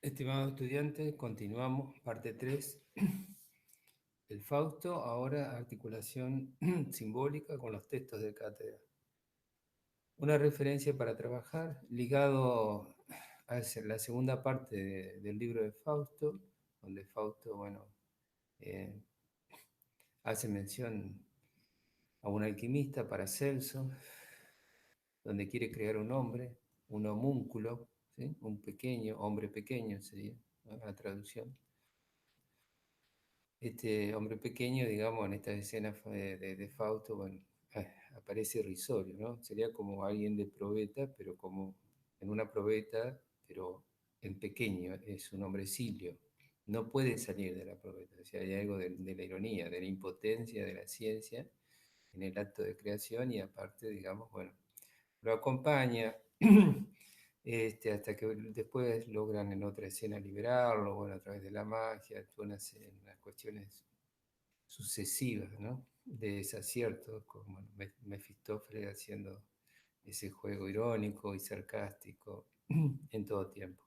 Estimados estudiantes, continuamos, parte 3. El Fausto, ahora articulación simbólica con los textos de cátedra. Una referencia para trabajar, ligado a la segunda parte del libro de Fausto, donde Fausto, eh, hace mención a un alquimista, Paracelso, donde quiere crear un hombre, un homúnculo, ¿sí? Un pequeño, hombre pequeño sería, ¿no?, la traducción. Este hombre pequeño, digamos, en esta escena de Fausto, bueno, aparece irrisorio, ¿no? Sería como alguien de probeta, pero como en una probeta, pero en pequeño, es un hombrecillo. No puede salir de la probeta. O sea, hay algo de la ironía, de la impotencia de la ciencia en el acto de creación y aparte, digamos, bueno, lo acompaña hasta que después logran en otra escena liberarlo, bueno, a través de la magia, todas unas cuestiones sucesivas, ¿no?, de desaciertos, como Mefistófeles haciendo ese juego irónico y sarcástico en todo tiempo.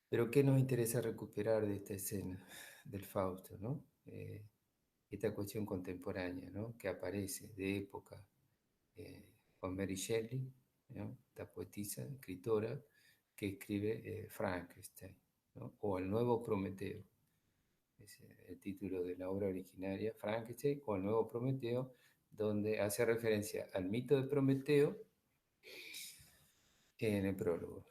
Pero ¿qué nos interesa recuperar de esta escena del Fausto, ¿no? Esta cuestión contemporánea, ¿no?, que aparece de época, con Mary Shelley, ¿no?, esta poetisa, escritora, que escribe Frankenstein, ¿no?, o El Nuevo Prometeo. Es el título de la obra originaria, Frankenstein, o El Nuevo Prometeo, donde hace referencia al mito de Prometeo en el prólogo.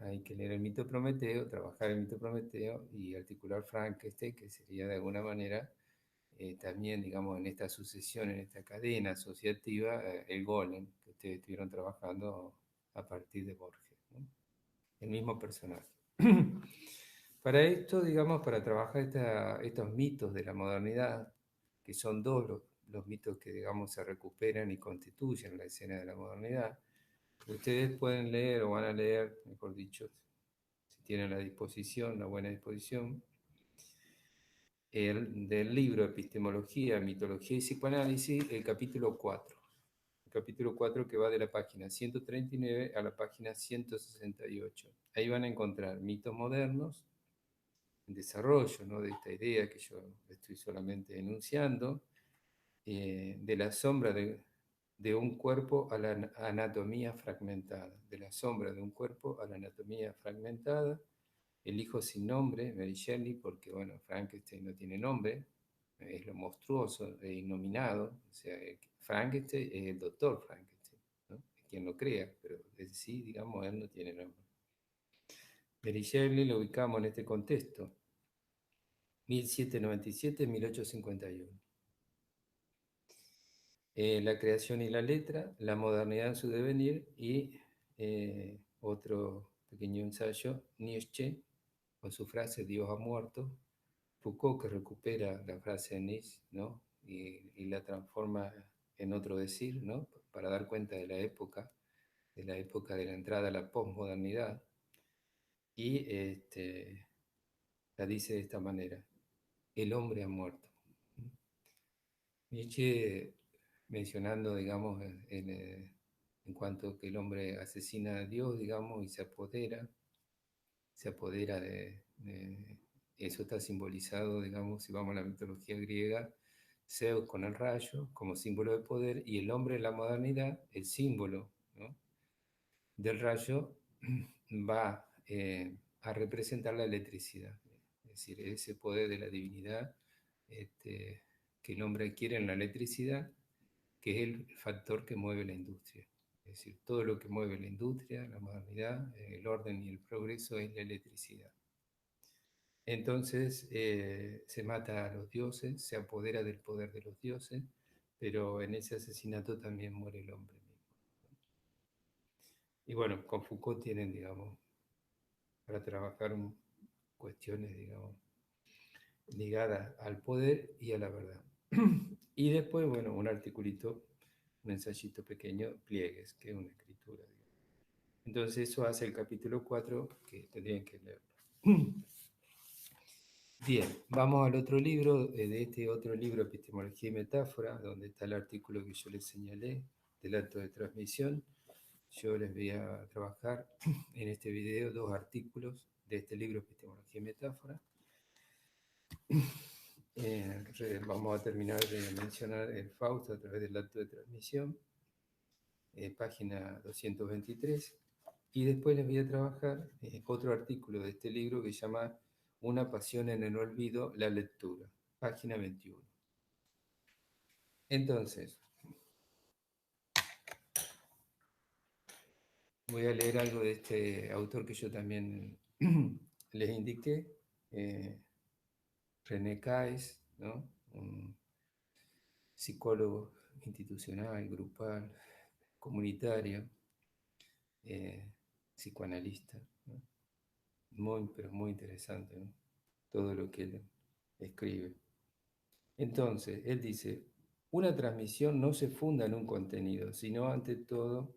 Hay que leer el mito de Prometeo, trabajar el mito de Prometeo y articular Frankenstein, que sería de alguna manera también, digamos, en esta sucesión, en esta cadena asociativa, el golem que ustedes estuvieron trabajando a partir de Borges, ¿no?, el mismo personaje. Para esto, digamos, para trabajar estos mitos de la modernidad, que son dos los mitos que, digamos, se recuperan y constituyen la escena de la modernidad, ustedes pueden leer, o van a leer, mejor dicho, si tienen la disposición, la buena disposición, del libro Epistemología, Mitología y Psicoanálisis, el capítulo 4. El capítulo 4 que va de la página 139 a la página 168. Ahí van a encontrar mitos modernos, en desarrollo, ¿no?, de esta idea que yo estoy solamente enunciando, de la sombra de un cuerpo a la anatomía fragmentada, de la sombra de un cuerpo a la anatomía fragmentada, el hijo sin nombre, Mary Shelley, porque, bueno, Frankenstein no tiene nombre, es lo monstruoso e innominado, o sea, Frankenstein es el doctor Frankenstein, ¿no?, es quien lo crea, pero en sí, digamos, él no tiene nombre. Mary Shelley lo ubicamos en este contexto, 1797-1851. La creación y la letra, la modernidad en su devenir y otro pequeño ensayo, Nietzsche, con su frase Dios ha muerto, Foucault, que recupera la frase de Nietzsche, ¿no?, y la transforma en otro decir, ¿no?, para dar cuenta de la época de la entrada a la posmodernidad, y la dice de esta manera: el hombre ha muerto. Nietzsche mencionando, digamos, en cuanto que el hombre asesina a Dios, digamos, y se apodera eso está simbolizado, digamos, si vamos a la mitología griega, Zeus con el rayo como símbolo de poder, y el hombre en la modernidad, el símbolo, ¿no?, del rayo, va a representar la electricidad, es decir, ese poder de la divinidad, que el hombre adquiere en la electricidad, que es el factor que mueve la industria. Es decir, todo lo que mueve la industria, la modernidad, el orden y el progreso es la electricidad. Entonces se mata a los dioses, se apodera del poder de los dioses, pero en ese asesinato también muere el hombre mismo. Y bueno, con Foucault tienen, digamos, para trabajar cuestiones, digamos, ligadas al poder y a la verdad. Y después, bueno, un articulito, un ensayito pequeño, pliegues, que es una escritura, digamos. Entonces eso hace el capítulo 4, que tendrían que leerlo. Bien, vamos al otro libro, de este otro libro, Epistemología y Metáfora, donde está el artículo que yo les señalé del acto de transmisión. yo les voy a trabajar en este video 2 artículos de este libro Epistemología y Metáfora. Vamos a terminar de mencionar el Fausto a través del acto de transmisión, página 223, y después les voy a trabajar otro artículo de este libro que se llama Una pasión en el olvido, la lectura, página 21. Entonces, voy a leer algo de este autor que yo también les indiqué, René Caes, ¿no? Un psicólogo institucional, grupal, comunitario, eh, psicoanalista, ¿no? Muy, pero muy interesante, ¿no? Todo lo que él escribe. Entonces, él dice, una transmisión no se funda en un contenido, sino ante todo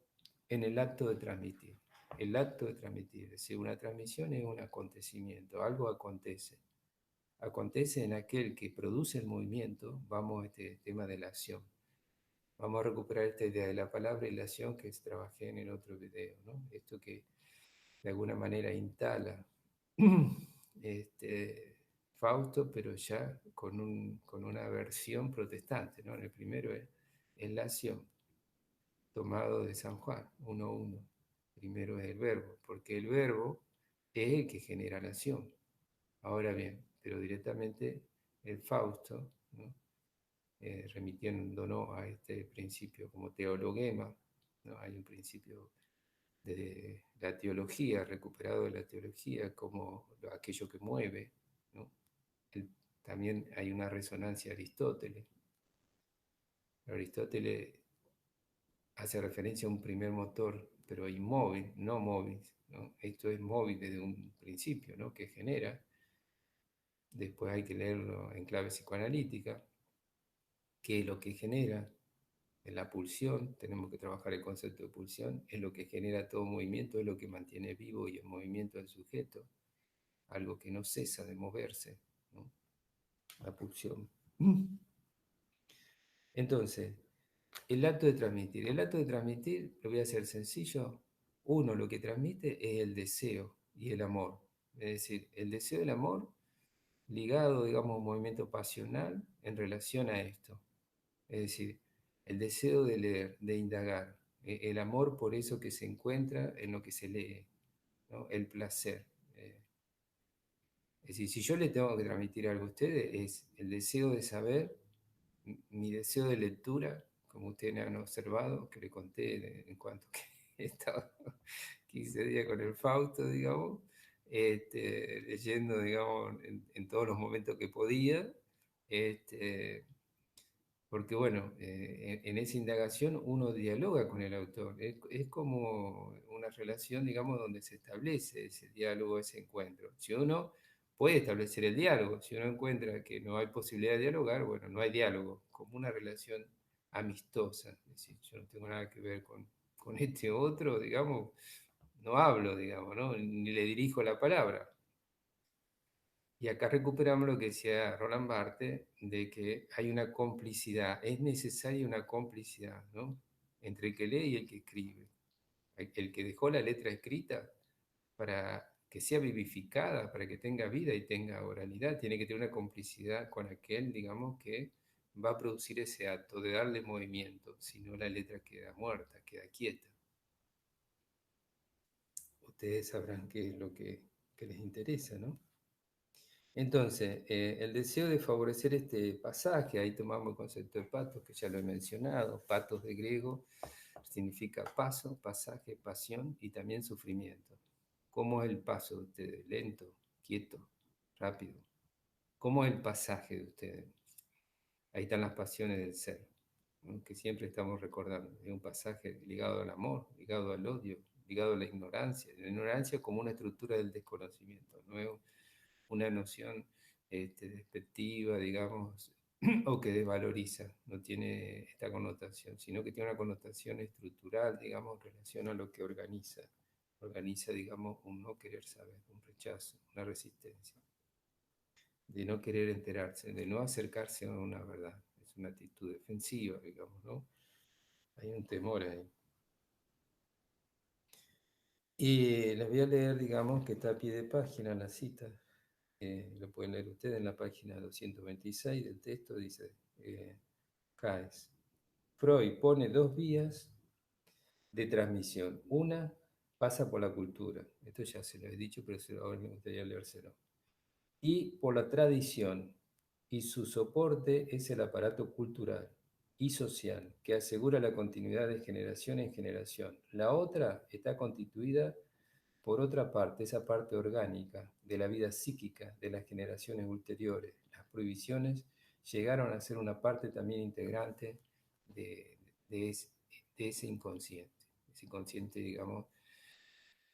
en el acto de transmitir. El acto de transmitir, es decir, una transmisión es un acontecimiento, algo acontece. Acontece en aquel que produce el movimiento, vamos a este tema de la acción. Vamos a recuperar esta idea de la palabra y la acción que trabajé en el otro video, ¿no? Esto que de alguna manera instala Fausto, pero ya con una versión protestante, ¿no? En el primero es la acción, tomado de San Juan 1:1. Primero es el verbo, porque el verbo es el que genera la acción. Ahora bien, pero directamente el Fausto, ¿no? Remitiéndonos a este principio como teologema, ¿no? Hay un principio de la teología, recuperado de la teología como aquello que mueve, ¿no? También hay una resonancia a Aristóteles. Aristóteles hace referencia a un primer motor, pero inmóvil, no móvil, ¿no? Esto es móvil desde un principio, ¿no? Que genera. Después hay que leerlo en clave psicoanalítica, que es lo que genera en la pulsión, tenemos que trabajar el concepto de pulsión, es lo que genera todo movimiento, es lo que mantiene vivo y en movimiento al sujeto, algo que no cesa de moverse, ¿no? La pulsión. Entonces, el acto de transmitir. El acto de transmitir, lo voy a hacer sencillo, uno lo que transmite es el deseo y el amor. Es decir, el deseo y el amor ligado, digamos, a un movimiento pasional en relación a esto. Es decir, el deseo de leer, de indagar, el amor por eso que se encuentra en lo que se lee, ¿no? El placer. Es decir, si yo le tengo que transmitir algo a ustedes, es el deseo de saber, mi deseo de lectura, como ustedes han observado, que le conté en cuanto que he estado 15 días con el Fausto, digamos, leyendo, digamos, en todos los momentos que podía, porque bueno, en esa indagación uno dialoga con el autor, es como una relación, digamos, donde se establece ese diálogo, ese encuentro. Si uno puede establecer el diálogo, si uno encuentra que no hay posibilidad de dialogar, bueno, no hay diálogo, como una relación amistosa, es decir, yo no tengo nada que ver con este otro, digamos, no hablo, digamos, ¿no? Ni le dirijo la palabra. Y acá recuperamos lo que decía Roland Barthes, de que hay una complicidad, es necesaria una complicidad, ¿no? Entre el que lee y el que escribe. El que dejó la letra escrita para que sea vivificada, para que tenga vida y tenga oralidad, tiene que tener una complicidad con aquel, digamos, que va a producir ese acto de darle movimiento, si no la letra queda muerta, queda quieta. Ustedes sabrán qué es lo que les interesa, ¿no? Entonces, el deseo de favorecer este pasaje, ahí tomamos el concepto de patos, que ya lo he mencionado, patos de griego significa paso, pasaje, pasión y también sufrimiento. ¿Cómo es el paso de ustedes? ¿Lento, quieto, rápido? ¿Cómo es el pasaje de ustedes? Ahí están las pasiones del ser, ¿no? Que siempre estamos recordando. Es un pasaje ligado al amor, ligado al odio, ligado a la ignorancia como una estructura del desconocimiento, no es una noción despectiva, digamos, o que desvaloriza, no tiene esta connotación, sino que tiene una connotación estructural, digamos, en relación a lo que organiza, digamos, un no querer saber, un rechazo, una resistencia, de no querer enterarse, de no acercarse a una verdad, es una actitud defensiva, digamos, ¿no? Hay un temor ahí. Y les voy a leer, digamos, que está a pie de página la cita. Lo pueden leer ustedes en la página 226 del texto, dice Caes. Freud pone dos vías de transmisión. Una pasa por la cultura. Esto ya se lo he dicho, pero ahora me gustaría leérselo. Y por la tradición. Y su soporte es el aparato cultural y social que asegura la continuidad de generación en generación. La otra está constituida por otra parte, esa parte orgánica de la vida psíquica de las generaciones ulteriores. Las prohibiciones llegaron a ser una parte también integrante de, de ese, de ese inconsciente, digamos,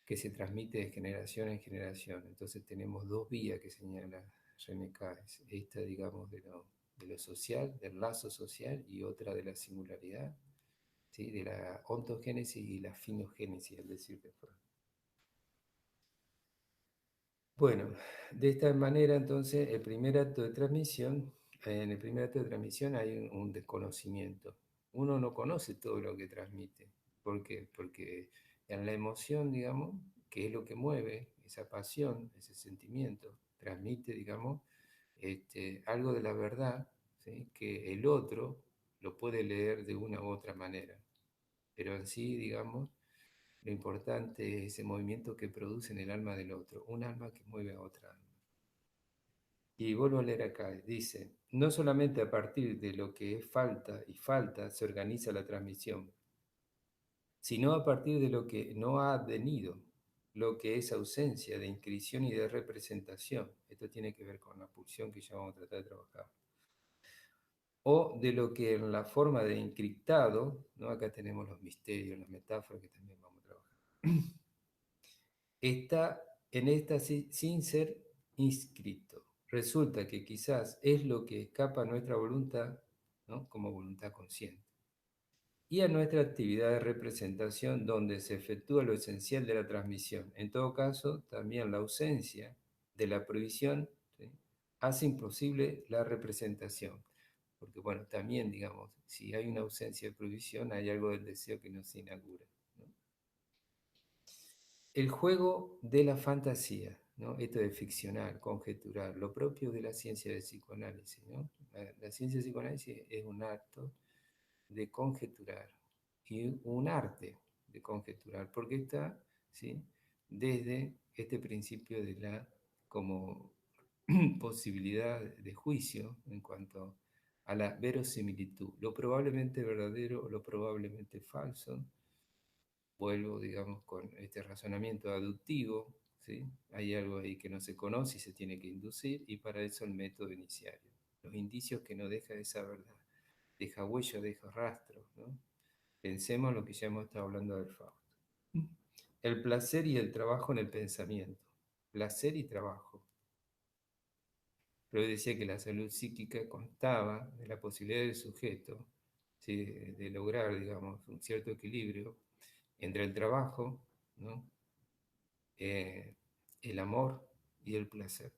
que se transmite de generación en generación. Entonces tenemos dos vías que señala René Caes, esta, digamos, de lo social, del lazo social, y otra de la singularidad, ¿sí? De la ontogénesis y la finogénesis, al decir de Freud. Bueno, de esta manera entonces el primer acto de transmisión, en el primer acto de transmisión hay un desconocimiento. Uno no conoce todo lo que transmite. ¿Por qué? Porque en la emoción, digamos, que es lo que mueve, esa pasión, ese sentimiento, transmite, digamos, algo de la verdad, ¿sí? Que el otro lo puede leer de una u otra manera. Pero en sí, digamos, lo importante es ese movimiento que produce en el alma del otro, un alma que mueve a otra alma. Y vuelvo a leer acá, dice, no solamente a partir de lo que es falta y falta se organiza la transmisión, sino a partir de lo que no ha venido, lo que es ausencia de inscripción y de representación. Esto tiene que ver con la pulsión que ya vamos a tratar de trabajar. O de lo que en la forma de encriptado, ¿no? Acá tenemos los misterios, las metáforas que también vamos a trabajar, está en esta sin ser inscrito. Resulta que quizás es lo que escapa a nuestra voluntad, ¿no? Como voluntad consciente, y a nuestra actividad de representación donde se efectúa lo esencial de la transmisión. En todo caso, también la ausencia de la prohibición, ¿sí? Hace imposible la representación. Porque bueno, también digamos, si hay una ausencia de prohibición, hay algo del deseo que no se inaugura, ¿no? El juego de la fantasía, ¿no? Esto de ficcionar, conjeturar, lo propio de la ciencia del psicoanálisis, ¿no? La ciencia del psicoanálisis es un acto de conjeturar y un arte de conjeturar, porque está, ¿sí? Desde este principio de la como posibilidad de juicio en cuanto a la verosimilitud, lo probablemente verdadero o lo probablemente falso. Vuelvo, digamos, con este razonamiento aductivo, ¿sí? Hay algo ahí que no se conoce y se tiene que inducir, y para eso el método iniciario. Los indicios que no deja esa verdad. Deja huella, deja rastro, ¿no? Pensemos lo que ya hemos estado hablando del Fausto. El placer y el trabajo en el pensamiento. Placer y trabajo. Freud decía que la salud psíquica constaba de la posibilidad del sujeto, ¿sí? De lograr, digamos, un cierto equilibrio entre el trabajo, ¿no? eh, el amor y el placer.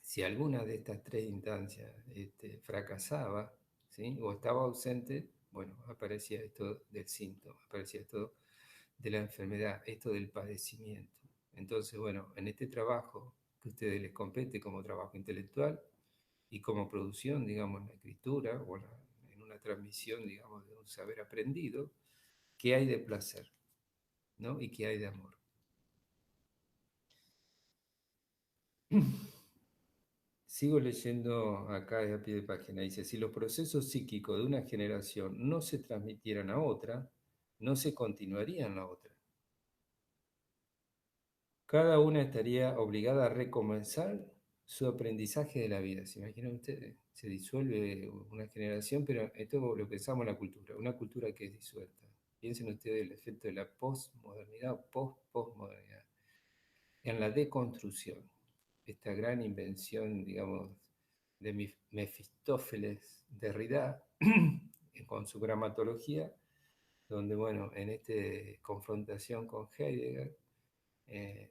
Si alguna de estas tres instancias fracasaba, ¿sí? O estaba ausente, bueno, aparecía esto del síntoma, aparecía esto de la enfermedad, esto del padecimiento. Entonces, bueno, en este trabajo que a ustedes les compete como trabajo intelectual y como producción, digamos, en la escritura o en una transmisión, digamos, de un saber aprendido, ¿qué hay de placer? ¿No? Y qué hay de amor. Sigo leyendo acá a pie de página. Dice, si los procesos psíquicos de una generación no se transmitieran a otra, no se continuaría en la otra. Cada una estaría obligada a recomenzar su aprendizaje de la vida. ¿Se imaginan ustedes? Se disuelve una generación, pero esto lo pensamos en la cultura, una cultura que es disuelta. Piensen ustedes el efecto de la posmodernidad o postmodernidad en la deconstrucción, esta gran invención, digamos, de Mefistófeles Derrida, con su gramatología, donde, bueno, en esta confrontación con Heidegger,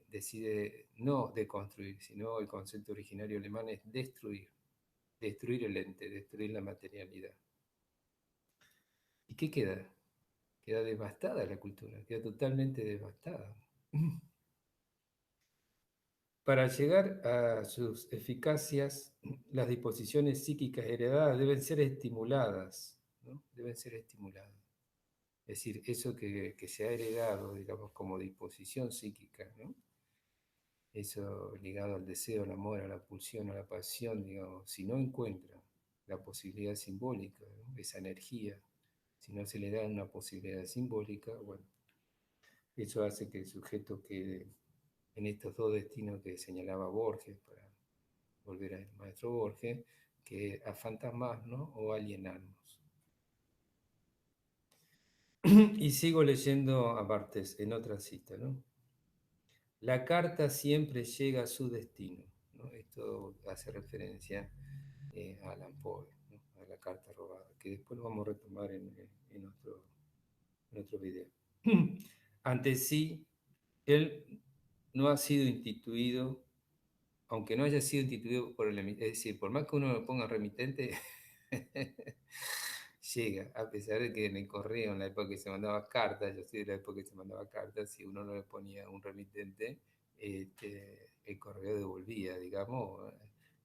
decide no deconstruir, sino el concepto originario alemán es destruir, destruir el ente, destruir la materialidad. ¿Y qué queda? Queda devastada la cultura, queda totalmente devastada. Para llegar a sus eficacias, las disposiciones psíquicas heredadas deben ser estimuladas, ¿no? Deben ser estimuladas. Es decir, eso que se ha heredado, digamos, como disposición psíquica, ¿no? Eso ligado al deseo, al amor, a la pulsión, a la pasión, digamos, si no encuentra la posibilidad simbólica, ¿no? Esa energía, si no se le da una posibilidad simbólica, bueno, eso hace que el sujeto quede en estos dos destinos que señalaba Borges, para volver al maestro Borges, que a fantasmas, ¿no? O alienarnos. Y sigo leyendo a Barthes en otra cita, ¿no? La carta siempre llega a su destino, ¿no? Esto hace referencia a Alan Poe, ¿no? A la carta robada, que después lo vamos a retomar en otro video. Ante sí, él no ha sido instituido, aunque no haya sido instituido por el emitente, es decir, por más que uno lo ponga remitente, llega, a pesar de que en el correo, en la época que se mandaba cartas, yo soy de la época que se mandaba cartas, si uno no le ponía un remitente, el correo devolvía, digamos,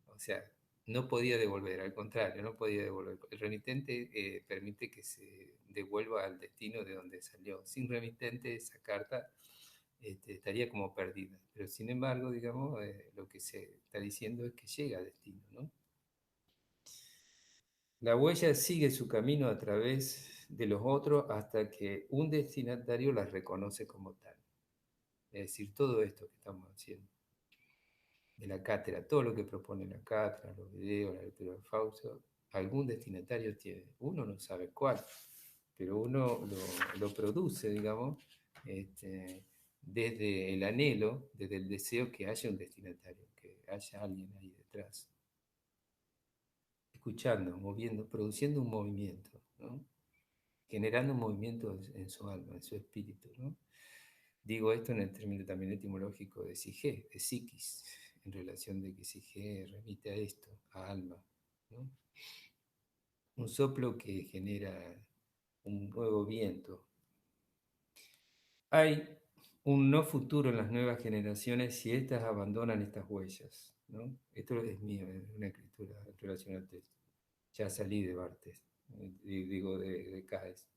o sea, no podía devolver, al contrario, no podía devolver. El remitente permite que se devuelva al destino de donde salió. Sin remitente, esa carta estaría como perdida. Pero sin embargo, digamos, lo que se está diciendo es que llega a destino, ¿no? La huella sigue su camino a través de los otros hasta que un destinatario las reconoce como tal. Es decir, todo esto que estamos haciendo, de la cátedra, todo lo que propone la cátedra, los videos, la lectura de Fausto, algún destinatario tiene. Uno no sabe cuál, pero uno lo produce, digamos, desde el anhelo, desde el deseo que haya un destinatario, que haya alguien ahí detrás, escuchando, moviendo, produciendo un movimiento, ¿no? Generando un movimiento en su alma, en su espíritu, ¿no? Digo esto en el término también etimológico de psique, de psiquis, en relación de que psique remite a esto, a alma, ¿no? Un soplo que genera un nuevo viento. Hay un no futuro en las nuevas generaciones si éstas abandonan estas huellas, ¿no? Esto es mío, es una escritura en relación al texto. Ya salí de Barthes, digo de Caes.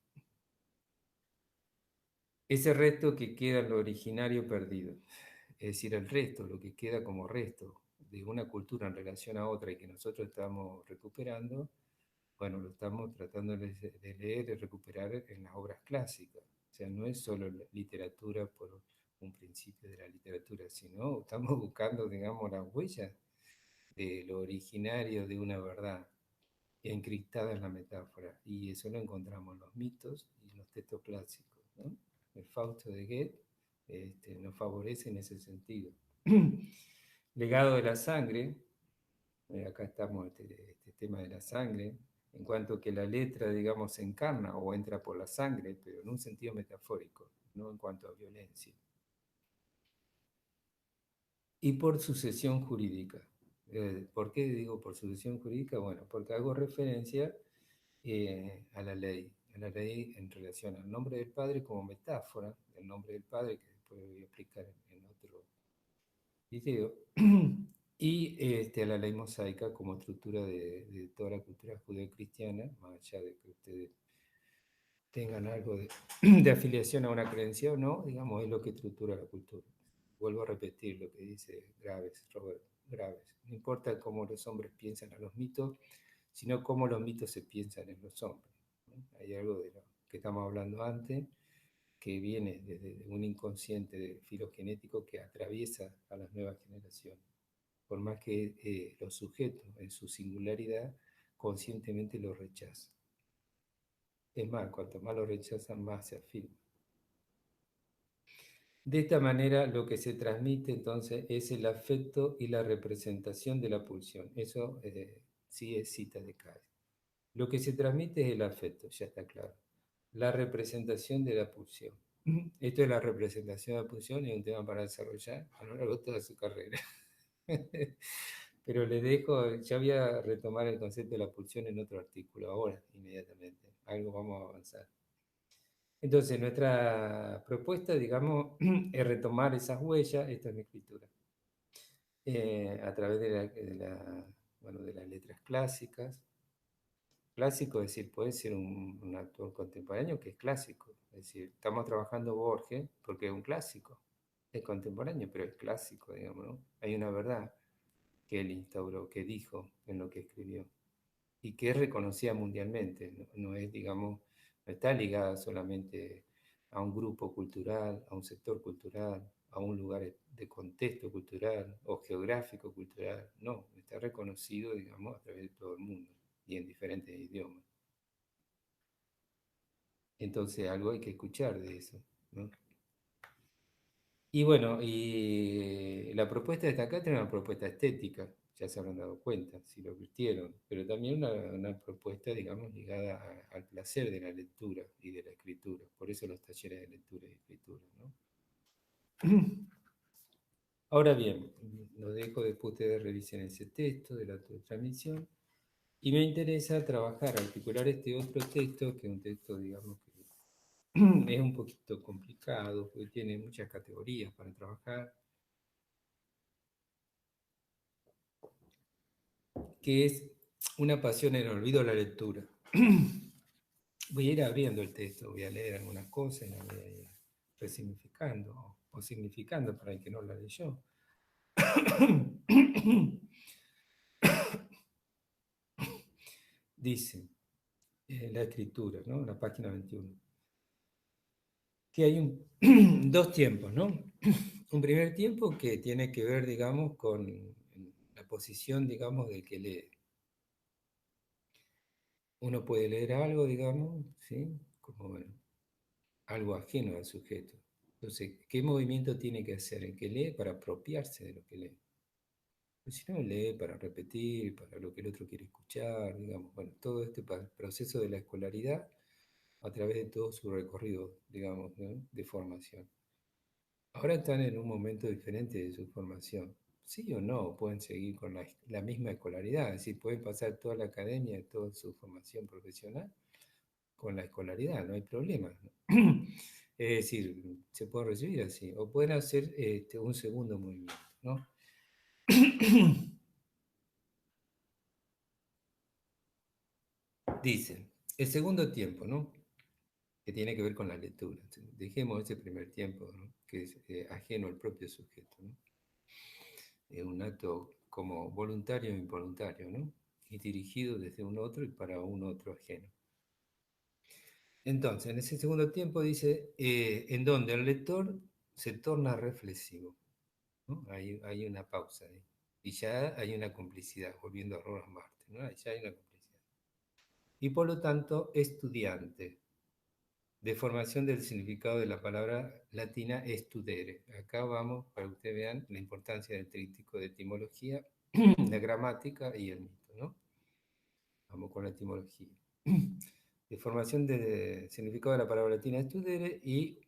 Ese resto que queda en lo originario perdido, es decir, el resto, lo que queda como resto de una cultura en relación a otra y que nosotros estamos recuperando, bueno, lo estamos tratando de leer y recuperar en las obras clásicas. O sea, no es solo la literatura por un principio de la literatura, sino estamos buscando, digamos, las huellas de lo originario de una verdad encriptada en la metáfora. Y eso lo encontramos en los mitos y en los textos clásicos, ¿no? El Fausto de Goethe nos favorece en ese sentido. Legado de la sangre, acá estamos, este tema de la sangre, en cuanto que la letra, digamos, se encarna o entra por la sangre, pero en un sentido metafórico, no en cuanto a violencia. Y por sucesión jurídica. ¿Por qué digo por sucesión jurídica? Bueno, porque hago referencia a la ley en relación al nombre del Padre como metáfora del nombre del Padre, que después voy a explicar en otro video, y a la ley mosaica como estructura de toda la cultura judeocristiana, más allá de que ustedes tengan algo de afiliación a una creencia o no, digamos, es lo que estructura la cultura. Vuelvo a repetir lo que dice Graves, Robert Graves. No importa cómo los hombres piensan a los mitos, sino cómo los mitos se piensan en los hombres, ¿no? Hay algo de lo que estamos hablando antes, que viene desde un inconsciente filogenético que atraviesa a las nuevas generaciones, por más que los sujetos en su singularidad conscientemente lo rechazan. Es más, cuanto más lo rechazan, más se afirma. De esta manera, lo que se transmite entonces es el afecto y la representación de la pulsión. Eso sí es cita de Caes. Lo que se transmite es el afecto, ya está claro. La representación de la pulsión. Esto es la representación de la pulsión, es un tema para desarrollar a lo largo de toda su carrera. Pero le dejo, ya voy a retomar el concepto de la pulsión en otro artículo, ahora, inmediatamente. Algo vamos a avanzar. Entonces, nuestra propuesta, digamos, es retomar esas huellas, esta es mi escritura, a través bueno, de las letras clásicas. Clásico, es decir, puede ser un autor contemporáneo que es clásico. Es decir, estamos trabajando Borges porque es un clásico. Es contemporáneo, pero es clásico, digamos, ¿no? Hay una verdad que él instauró, que dijo en lo que escribió y que es reconocida mundialmente. No, no es, digamos, no está ligada solamente a un grupo cultural, a un sector cultural, a un lugar de contexto cultural o geográfico cultural. No, está reconocido, digamos, a través de todo el mundo y en diferentes idiomas. Entonces, algo hay que escuchar de eso, ¿no? Y bueno, y la propuesta de esta cátedra es una propuesta estética, ya se habrán dado cuenta, si lo virtieron, pero también una propuesta, digamos, ligada al placer de la lectura y de la escritura. Por eso los talleres de lectura y escritura, ¿no? Ahora bien, lo dejo después ustedes revisen ese texto de la transmisión y me interesa trabajar, articular este otro texto, que es un texto, digamos, que es un poquito complicado, porque tiene muchas categorías para trabajar, que es Una pasión en el olvido de la lectura. Voy a ir abriendo el texto, voy a leer algunas cosas y las voy a ir resignificando o significando para el que no la leyó. Dice la escritura, ¿no? La página 21, que hay dos tiempos, ¿no? Un primer tiempo que tiene que ver, digamos, con la posición, digamos, del que lee. Uno puede leer algo, digamos, ¿sí? Como, bueno, algo ajeno al sujeto. Entonces, ¿qué movimiento tiene que hacer el que lee para apropiarse de lo que lee? Pues si no, lee para repetir, para lo que el otro quiere escuchar, digamos, bueno, todo este proceso de la escolaridad a través de todo su recorrido, digamos, ¿no? De formación. Ahora están en un momento diferente de su formación. Sí o no, pueden seguir con la misma escolaridad, es decir, pueden pasar toda la academia, toda su formación profesional con la escolaridad, no hay problema, ¿no? Es decir, se puede recibir así, o pueden hacer un segundo movimiento, ¿no? Dice, el segundo tiempo, ¿no? Que tiene que ver con la lectura. Dejemos ese primer tiempo, ¿no? Que es ajeno al propio sujeto, ¿no? Es un acto como voluntario e involuntario, ¿no? Y dirigido desde un otro y para un otro ajeno. Entonces, en ese segundo tiempo dice, en donde el lector se torna reflexivo, ¿no? Hay una pausa ahí. Y ya hay una complicidad, volviendo a Roland Barthes, ¿no? Ya hay una complicidad. Y por lo tanto, estudiante. Deformación del significado de la palabra latina studere. Acá vamos, para que ustedes vean la importancia del tríptico de etimología, la gramática y el mito, ¿no? Vamos con la etimología. Deformación del significado de la palabra latina studere y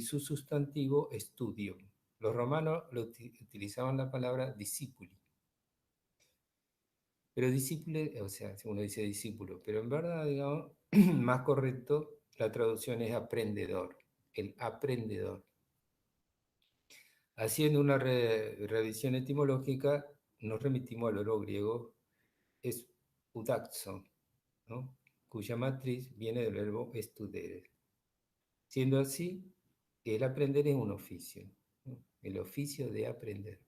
su sustantivo estudio. Los romanos utilizaban la palabra discipuli, pero discípulo, o sea, uno dice discípulo, pero en verdad, digamos, más correcto, la traducción es aprendedor, el aprendedor. Haciendo una revisión etimológica, nos remitimos al oro griego es udaxo, ¿no? Cuya matriz viene del verbo studere. Siendo así, el aprender es un oficio, ¿no? El oficio de aprender.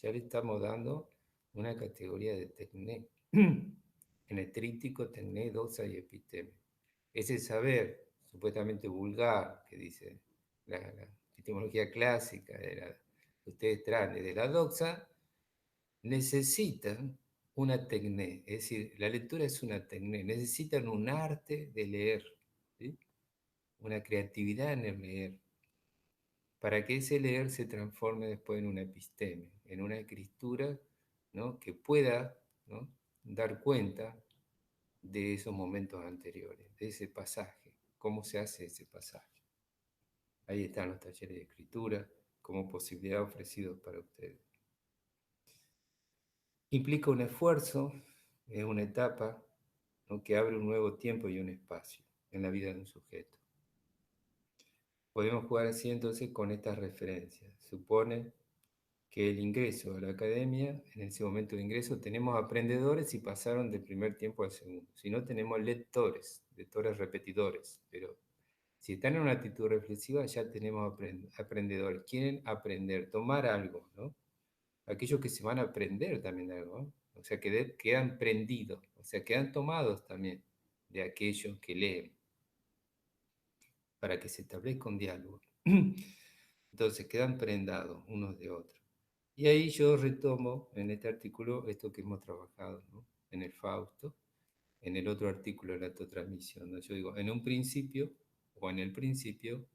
Ya le estamos dando una categoría de tecné. En el tríptico tecné, doxa y episteme. Ese saber supuestamente vulgar que dice la etimología clásica que ustedes traen de la doxa, necesitan una tecné, es decir, la lectura es una tecné, necesitan un arte de leer, ¿sí? Una creatividad en el leer, para que ese leer se transforme después en una episteme, en una escritura, ¿no? Que pueda, ¿no? Dar cuenta de esos momentos anteriores, de ese pasaje, cómo se hace ese pasaje. Ahí están los talleres de escritura como posibilidad ofrecidos para ustedes. Implica un esfuerzo, es una etapa, ¿no? Que abre un nuevo tiempo y un espacio en la vida de un sujeto. Podemos jugar así entonces con estas referencias. Supone que el ingreso a la academia, en ese momento de ingreso, tenemos aprendedores y pasaron del primer tiempo al segundo. Si no, tenemos lectores repetidores. Pero si están en una actitud reflexiva, ya tenemos aprendedores. Quieren aprender, tomar algo, ¿no? Aquellos que se van a aprender también de algo, ¿no? O sea, que quedan prendidos, o sea, quedan tomados también de aquellos que leen, para que se establezca un diálogo. Entonces, quedan prendados unos de otros. Y ahí yo retomo en este artículo esto que hemos trabajado, ¿no? En el Fausto, en el otro artículo de la autotransmisión, ¿no? Yo digo, en un principio, o en el principio,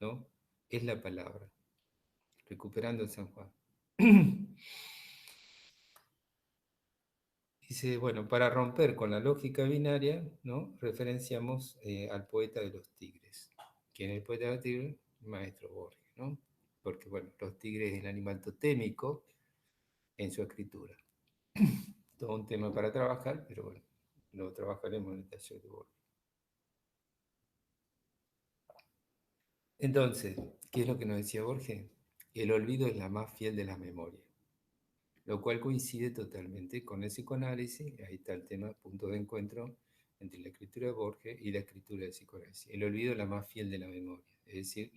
¿no? Es la palabra, recuperando el San Juan. Dice, bueno, para romper con la lógica binaria, ¿no? Referenciamos al poeta de los tigres. ¿Quién es el poeta de los tigres? El maestro Borges, ¿no? Porque, bueno, los tigres es el animal totémico en su escritura. Todo un tema para trabajar, pero bueno, lo trabajaremos en el taller de Borges. Entonces, ¿qué es lo que nos decía Borges? El olvido es la más fiel de las memorias, lo cual coincide totalmente con el psicoanálisis. Ahí está el tema, punto de encuentro entre la escritura de Borges y la escritura del psicoanálisis. El olvido es la más fiel de la memoria, es decir,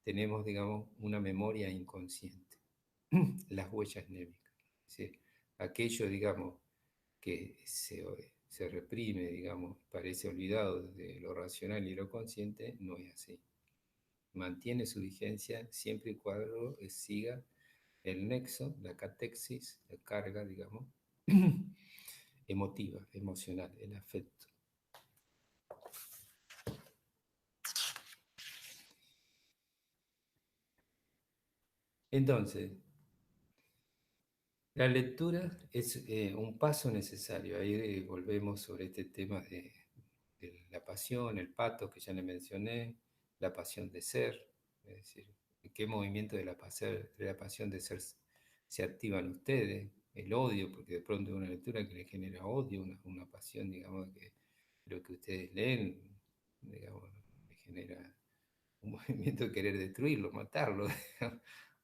tenemos, digamos, una memoria inconsciente, las huellas némicas. Es decir, aquello, digamos, que se reprime, digamos, parece olvidado de lo racional y lo consciente, no es así. Mantiene su vigencia siempre y cuando siga el nexo, la catexis, la carga, digamos, emotiva, emocional, el afecto. Entonces, la lectura es un paso necesario. Ahí volvemos sobre este tema de la pasión, el pato que ya le mencioné, la pasión de ser, es decir, qué movimiento de la pasión de ser se activan ustedes, el odio, porque de pronto es una lectura que le genera odio, una pasión, digamos, que lo que ustedes leen, digamos, le genera un movimiento de querer destruirlo, matarlo.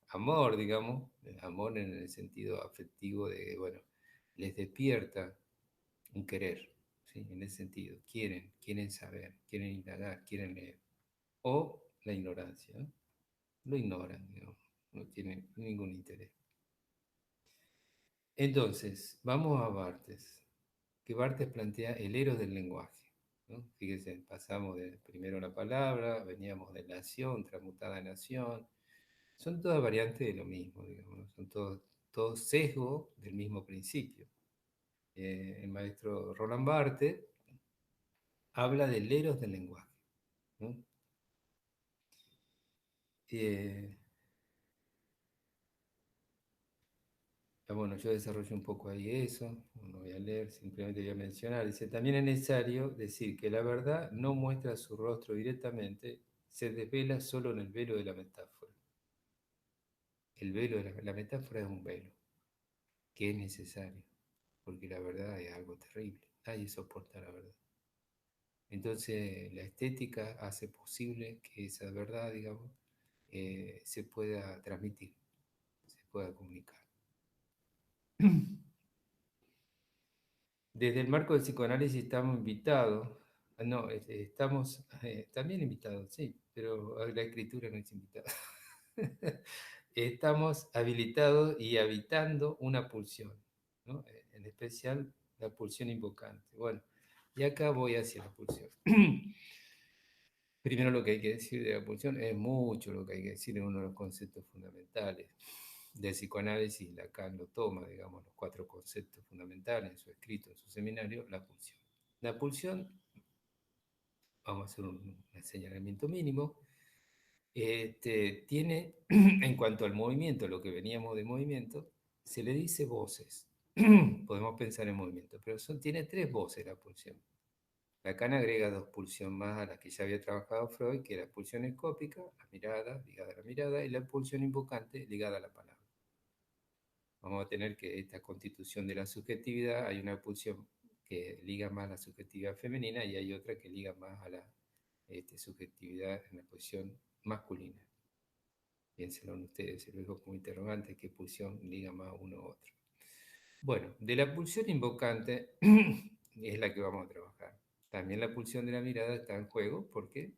Amor, digamos, amor en el sentido afectivo de, bueno, les despierta un querer, ¿sí? En ese sentido, quieren saber, quieren indagar, quieren leer. O la ignorancia, ¿no? Lo ignoran, digamos, no tienen ningún interés. Entonces, vamos a Barthes, que Barthes plantea el héroe del lenguaje, ¿no? Fíjense, pasamos de primero la palabra, veníamos de nación, transmutada en nación, son todas variantes de lo mismo, digamos, ¿no? Son todos sesgo del mismo principio. El maestro Roland Barthes habla del eros del lenguaje, ¿no? Eh, bueno, yo desarrollo un poco ahí eso, no voy a leer, simplemente voy a mencionar. Dice, también es necesario decir que la verdad no muestra su rostro directamente, se desvela solo en el velo de la metáfora. El velo de la metáfora es un velo, que es necesario, porque la verdad es algo terrible, nadie soporta la verdad. Entonces, la estética hace posible que esa verdad, digamos, se pueda transmitir, se pueda comunicar. Desde el marco del psicoanálisis estamos invitados, no, estamos también invitados, sí, pero la escritura no es invitada. Estamos habilitados y habitando una pulsión, ¿no? En especial la pulsión invocante. Bueno, y acá voy hacia la pulsión. Primero lo que hay que decir de la pulsión es mucho lo que hay que decir en uno de los conceptos fundamentales del psicoanálisis. Lacan lo toma, digamos, los 4 conceptos fundamentales en su escrito, en su seminario, la pulsión. La pulsión, vamos a hacer un señalamiento mínimo, tiene, en cuanto al movimiento, lo que veníamos de movimiento, se le dice voces. Podemos pensar en movimiento, pero tiene 3 voces la pulsión. Lacan agrega 2 pulsiones más a las que ya había trabajado Freud, que era la pulsión escópica, la mirada, ligada a la mirada, y la pulsión invocante, ligada a la palabra. Vamos a tener que esta constitución de la subjetividad, hay una pulsión que liga más a la subjetividad femenina y hay otra que liga más a la subjetividad en la posición masculina. Piénsenlo en ustedes, se lo dejo como interrogante, qué pulsión liga más uno a otro. Bueno, de la pulsión invocante es la que vamos a trabajar. También la pulsión de la mirada está en juego porque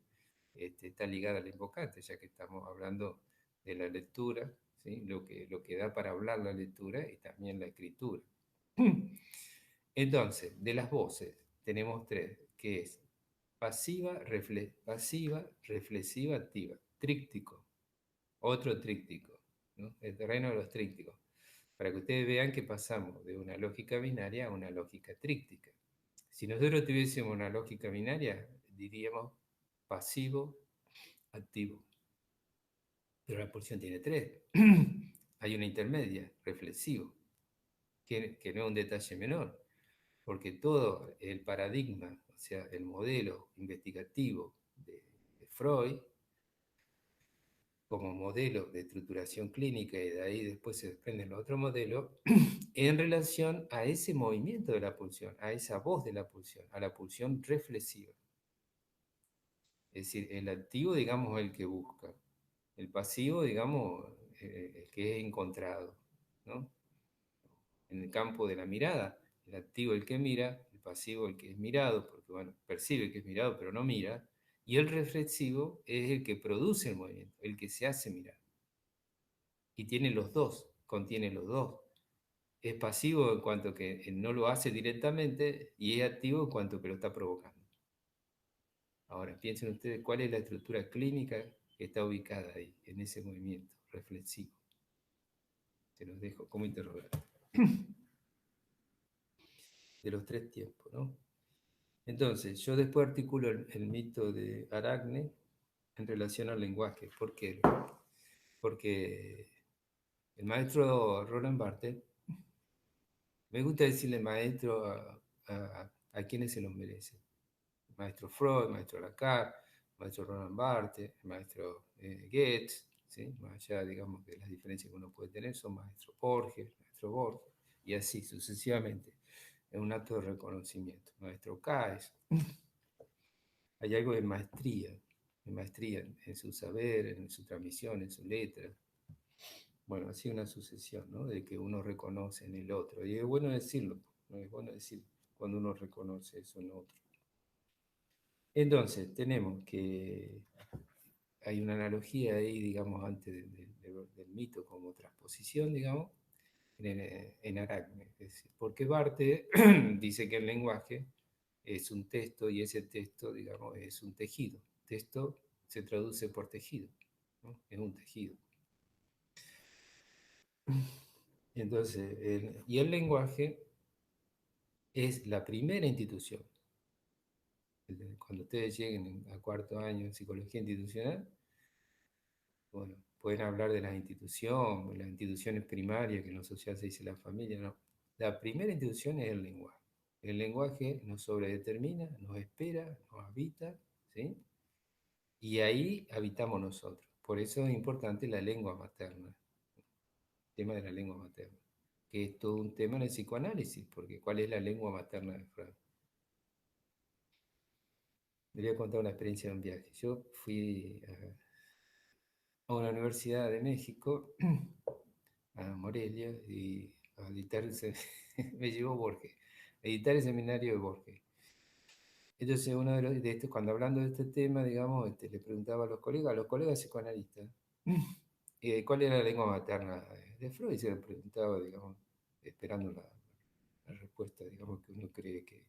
está ligada al invocante, ya que estamos hablando de la lectura, ¿sí? Lo que da para hablar la lectura y también la escritura. Entonces, de las voces tenemos tres, que es pasiva, reflexiva, activa. Tríptico, otro tríptico, ¿no? El terreno de los trípticos. Para que ustedes vean que pasamos de una lógica binaria a una lógica tríptica. Si nosotros tuviésemos una lógica binaria, diríamos pasivo, activo. Pero la pulsión tiene tres. Hay una intermedia, reflexivo, que no es un detalle menor, porque todo el paradigma, o sea, el modelo investigativo de Freud, como modelo de estructuración clínica, y de ahí después se desprenden los otros modelos, en relación a ese movimiento de la pulsión, a esa voz de la pulsión, a la pulsión reflexiva. Es decir, el activo, digamos, el que busca, el pasivo, digamos, el que es encontrado, ¿no? En el campo de la mirada, el activo el que mira, el pasivo el que es mirado, porque bueno, percibe que es mirado pero no mira, y el reflexivo es el que produce el movimiento, el que se hace mirar. Y tiene los dos, contiene los dos. Es pasivo en cuanto que no lo hace directamente y es activo en cuanto que lo está provocando. Ahora, piensen ustedes cuál es la estructura clínica que está ubicada ahí, en ese movimiento reflexivo. Se los dejo como interrogante. De los tres tiempos, ¿no? Entonces, yo después articulo el mito de Aracne en relación al lenguaje. ¿Por qué? Porque el maestro Roland Barthes, me gusta decirle maestro a quienes se los merecen. Maestro Freud, maestro Lacan, maestro Roland Barthes, maestro Goethe, ¿sí? Más allá, digamos, de las diferencias que uno puede tener, son maestro Borges, y así sucesivamente. Es un acto de reconocimiento. Maestro Cáez. Hay algo de maestría en su saber, en su transmisión, en su letra. Bueno, así una sucesión, ¿no? De que uno reconoce en el otro. Y es bueno decirlo, ¿no? Es bueno decir cuando uno reconoce eso en otro. Entonces, tenemos que hay una analogía ahí, digamos, antes del mito como transposición, digamos, en Aracne. Es decir, porque Barthes dice que el lenguaje es un texto y ese texto, digamos, es un tejido. Texto se traduce por tejido, ¿no? Es un tejido. Entonces, y el lenguaje es la primera institución. Cuando ustedes lleguen a cuarto año en psicología institucional, bueno, pueden hablar de las instituciones primarias, que en lo social se dice la familia, no. La primera institución es el lenguaje. El lenguaje nos sobredetermina, nos espera, nos habita, ¿sí? Y ahí habitamos nosotros. Por eso es importante la lengua materna, el tema de la lengua materna, que es todo un tema en el psicoanálisis, porque ¿cuál es la lengua materna de Freud? Les voy a contar una experiencia de un viaje. Yo fui a una universidad de México, a Morelia, y a editar me llevó Borges, a editar el seminario de Borges. Entonces, uno de estos, cuando hablando de este tema, digamos, le preguntaba a los colegas psicoanalistas, ¿cuál era la lengua materna de Freud? Y se le preguntaba, digamos, esperando la respuesta, digamos, que uno cree que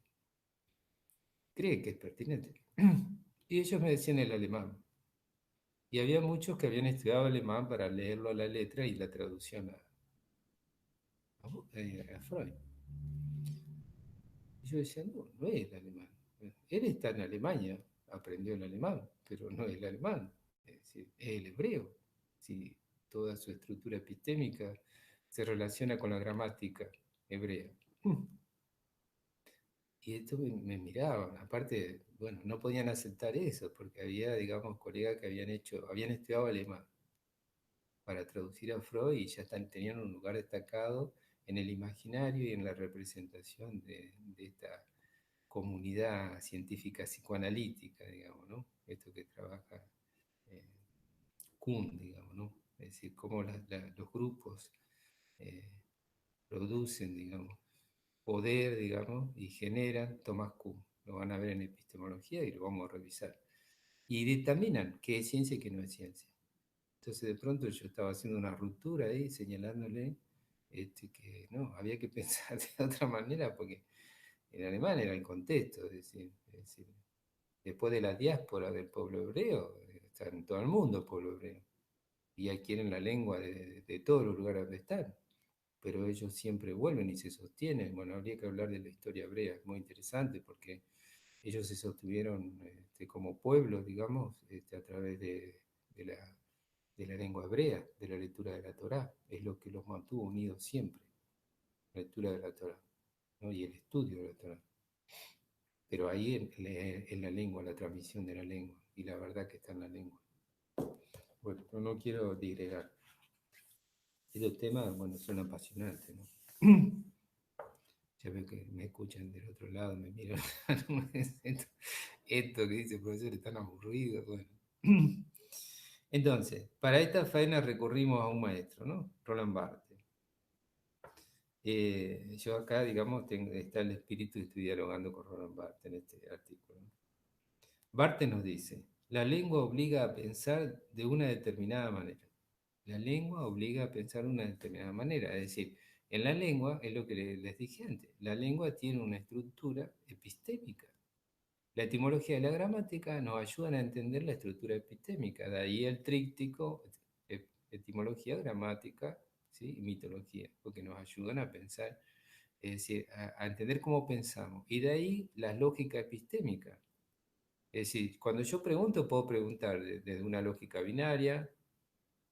es pertinente. Y ellos me decían el alemán. Y había muchos que habían estudiado alemán para leerlo a la letra y la traducción a Freud. Y yo decía, no, no es el alemán. Él está en Alemania, aprendió el alemán, pero no es el alemán, es decir, es el hebreo. Si toda su estructura epistémica se relaciona con la gramática hebrea. Y esto me miraban, aparte, bueno, no podían aceptar eso, porque había, digamos, colegas que habían estudiado alemán para traducir a Freud y ya tenían un lugar destacado en el imaginario y en la representación de esta comunidad científica psicoanalítica, digamos, ¿no? esto que trabaja eh, Kuhn, digamos, ¿no? Es decir, cómo los grupos eh, producen, digamos, poder, digamos, y generan Thomas Kuhn. Lo van a ver en epistemología y lo vamos a revisar. Y determinan qué es ciencia y qué no es ciencia. Entonces de pronto yo estaba haciendo una ruptura ahí, señalándole que no, había que pensar de otra manera, porque en alemán era el contexto, es decir, después de la diáspora del pueblo hebreo, está en todo el mundo el pueblo hebreo, y adquieren la lengua de todos los lugares donde están, pero ellos siempre vuelven y se sostienen. Bueno, habría que hablar de la historia hebrea, es muy interesante porque ellos se sostuvieron como pueblo, digamos, a través de la lengua hebrea, de la lectura de la Torá. Es lo que los mantuvo unidos siempre, la lectura de la Torá, ¿no? Y el estudio de la Torá. Pero ahí en la lengua, la transmisión de la lengua, y la verdad que está en la lengua. Bueno, no quiero digregar. Estos temas, bueno, son apasionantes, ¿no? Ya veo que me escuchan del otro lado, me miran. Esto que dice el profesor es tan aburrido. Bueno. Entonces, para esta faena recurrimos a un maestro, ¿no? Roland Barthes. Yo acá, digamos, está el espíritu y estoy dialogando con Roland Barthes en este artículo, ¿no? Barthes nos dice, la lengua obliga a pensar de una determinada manera. La lengua obliga a pensar de una determinada manera. Es decir, en la lengua, es lo que les dije antes, la lengua tiene una estructura epistémica. La etimología y la gramática nos ayudan a entender la estructura epistémica. De ahí el tríptico, etimología, gramática, ¿sí? Y mitología, porque nos ayudan a pensar, es decir, a entender cómo pensamos. Y de ahí la lógica epistémica. Es decir, cuando yo pregunto, puedo preguntar desde una lógica binaria,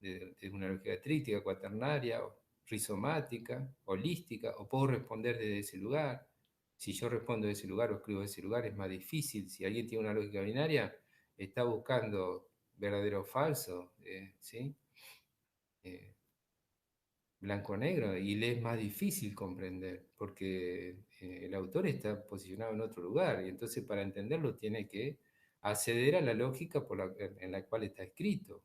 desde una lógica tríptica, cuaternaria, o rizomática, holística, o puedo responder desde ese lugar. Si yo respondo desde ese lugar o escribo desde ese lugar, es más difícil. Si alguien tiene una lógica binaria, está buscando verdadero o falso, ¿sí? Eh, blanco-negro, y le es más difícil comprender, porque el autor está posicionado en otro lugar, y entonces para entenderlo tiene que acceder a la lógica en la cual está escrito.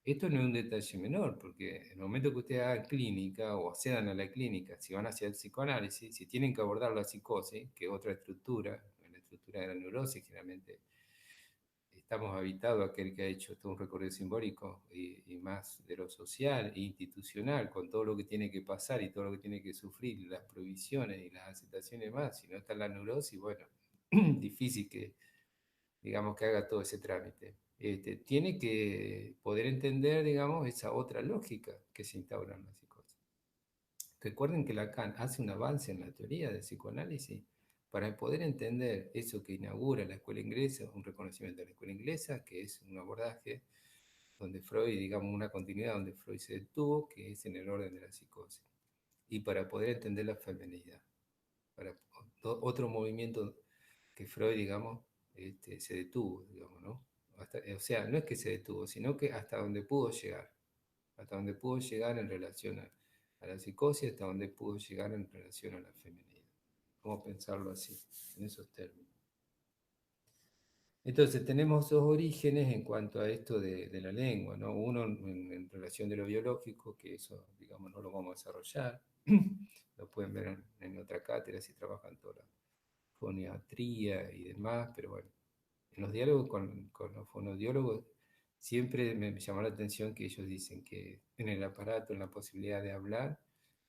Esto no es un detalle menor, porque en el momento que ustedes hagan clínica o accedan a la clínica, si van hacia el psicoanálisis, si tienen que abordar la psicosis, que es otra estructura, la estructura de la neurosis, generalmente estamos habitados a aquel que ha hecho todo un recorrido simbólico y más de lo social e institucional, con todo lo que tiene que pasar y todo lo que tiene que sufrir, las prohibiciones y las aceptaciones más. Si no está en la neurosis, bueno, difícil que, digamos, que haga todo ese trámite. Tiene que poder entender, digamos, esa otra lógica que se instaura en la psicosis. Recuerden que Lacan hace un avance en la teoría del psicoanálisis para poder entender eso que inaugura la escuela inglesa, un reconocimiento de la escuela inglesa, que es un abordaje donde Freud, digamos, una continuidad donde Freud se detuvo, que es en el orden de la psicosis. Y para poder entender la feminidad, para otro movimiento que Freud, digamos, se detuvo, digamos, ¿no? O sea, no es que se detuvo, sino que hasta donde pudo llegar en relación a la psicosis, hasta donde pudo llegar en relación a la feminidad. Vamos a pensarlo así, en esos términos. Entonces, tenemos dos orígenes en cuanto a esto de la lengua, ¿no? Uno en relación de lo biológico, que eso, digamos, no lo vamos a desarrollar. Lo pueden ver en otra cátedra si trabajan toda la foniatría y demás, pero bueno, en los diálogos con los fonodiólogos siempre me llamó la atención que ellos dicen que en el aparato, en la posibilidad de hablar,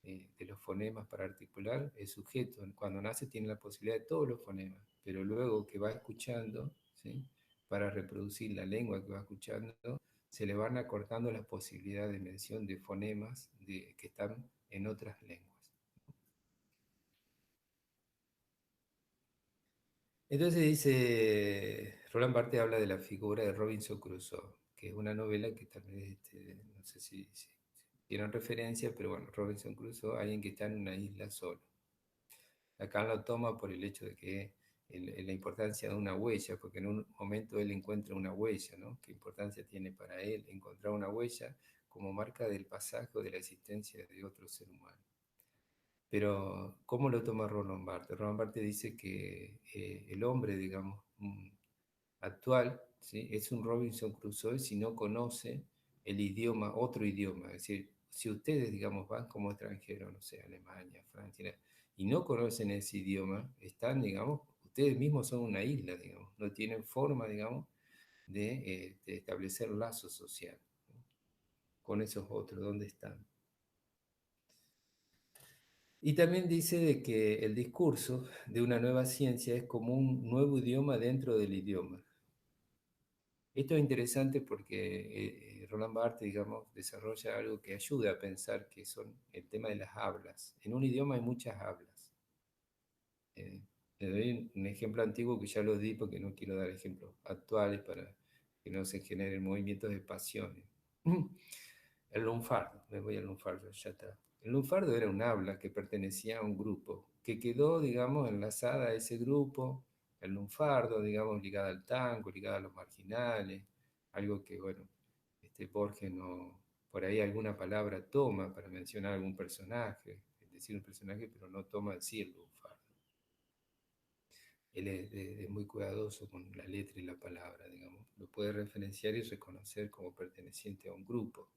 de los fonemas para articular, el sujeto cuando nace tiene la posibilidad de todos los fonemas, pero luego que va escuchando, ¿sí? Para reproducir la lengua que va escuchando, se le van acortando las posibilidades de mención de fonemas que están en otras lenguas. Entonces dice, Roland Barthes habla de la figura de Robinson Crusoe, que es una novela que tal vez, no sé si tienen referencia, pero bueno, Robinson Crusoe, alguien que está en una isla solo. Acá lo toma por el hecho de que la importancia de una huella, porque en un momento él encuentra una huella, ¿no? ¿Qué importancia tiene para él encontrar una huella como marca del pasaje o de la existencia de otro ser humano? Pero, ¿cómo lo toma Roland Barthes? Roland Barthes dice que el hombre, digamos, actual, ¿sí? Es un Robinson Crusoe si no conoce el idioma, otro idioma. Es decir, si ustedes, digamos, van como extranjeros, no sé, Alemania, Francia, y no conocen ese idioma, están, digamos, ustedes mismos son una isla, digamos, no tienen forma, digamos, de establecer lazo social, ¿no? Con esos otros, ¿dónde están? Y también dice de que el discurso de una nueva ciencia es como un nuevo idioma dentro del idioma. Esto es interesante porque Roland Barthes, digamos, desarrolla algo que ayuda a pensar que son el tema de las hablas. En un idioma hay muchas hablas. Eh, Le doy un ejemplo antiguo que ya lo di porque no quiero dar ejemplos actuales para que no se generen movimientos de pasiones. El lunfardo, me voy al lunfardo, ya está. El lunfardo era un habla que pertenecía a un grupo, que quedó, digamos, enlazada a ese grupo, el lunfardo, digamos, ligada al tango, ligada a los marginales, algo que, bueno, Borges no, por ahí alguna palabra toma para mencionar algún personaje, es decir, un personaje, pero no toma en sí el lunfardo. Él es muy cuidadoso con la letra y la palabra, digamos, lo puede referenciar y reconocer como perteneciente a un grupo.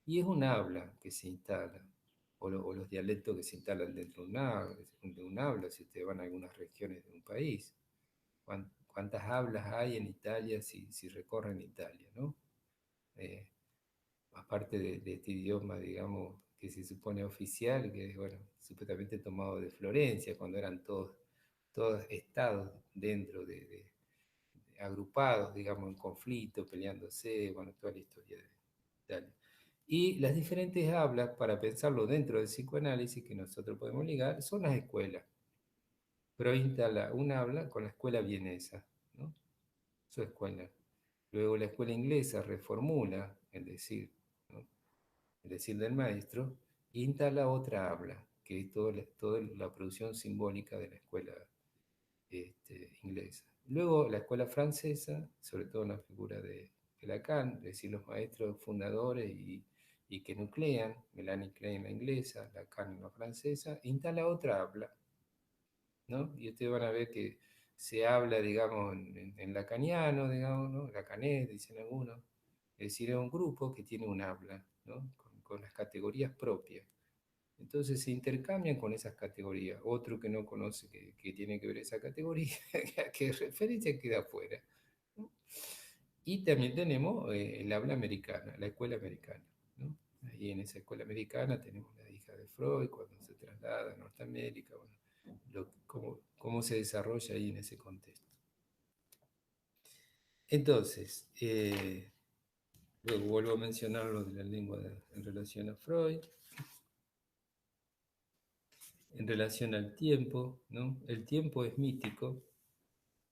Y es un habla que se instala, o los dialectos que se instalan dentro de un habla, si ustedes van a algunas regiones de un país. ¿Cuántas hablas hay en Italia si recorren Italia, ¿no? Eh, Aparte de este idioma, digamos, que se supone oficial, que es, bueno, supuestamente tomado de Florencia, cuando eran todos estados dentro agrupados, digamos, en conflicto, peleándose, bueno, toda la historia de Italia. Y las diferentes hablas, para pensarlo dentro del psicoanálisis que nosotros podemos ligar, son las escuelas. Freud instala un habla con la escuela vienesa, ¿no? Su escuela. Luego la escuela inglesa reformula ¿no? El decir del maestro, e instala otra habla, que es toda la producción simbólica de la escuela inglesa. Luego la escuela francesa, sobre todo en la figura de Lacan, es decir, los maestros fundadores y que nuclean, Melanie Klein en la inglesa, Lacan en la francesa, instala otra habla, ¿no? Y ustedes van a ver que se habla, digamos, en lacaniano, digamos, ¿no? Lacanés, dicen algunos, es decir, es un grupo que tiene un habla, ¿no? Con las categorías propias. Entonces se intercambian con esas categorías. Otro que no conoce que tiene que ver esa categoría, que referencia queda afuera, ¿no? Y también tenemos el habla americana, la escuela americana, ¿no? Ahí en esa escuela americana tenemos la hija de Freud cuando se traslada a Norteamérica, bueno, cómo se desarrolla ahí en ese contexto. Entonces, luego vuelvo a mencionar lo de la lengua en relación a Freud. En relación al tiempo, ¿no? El tiempo es mítico,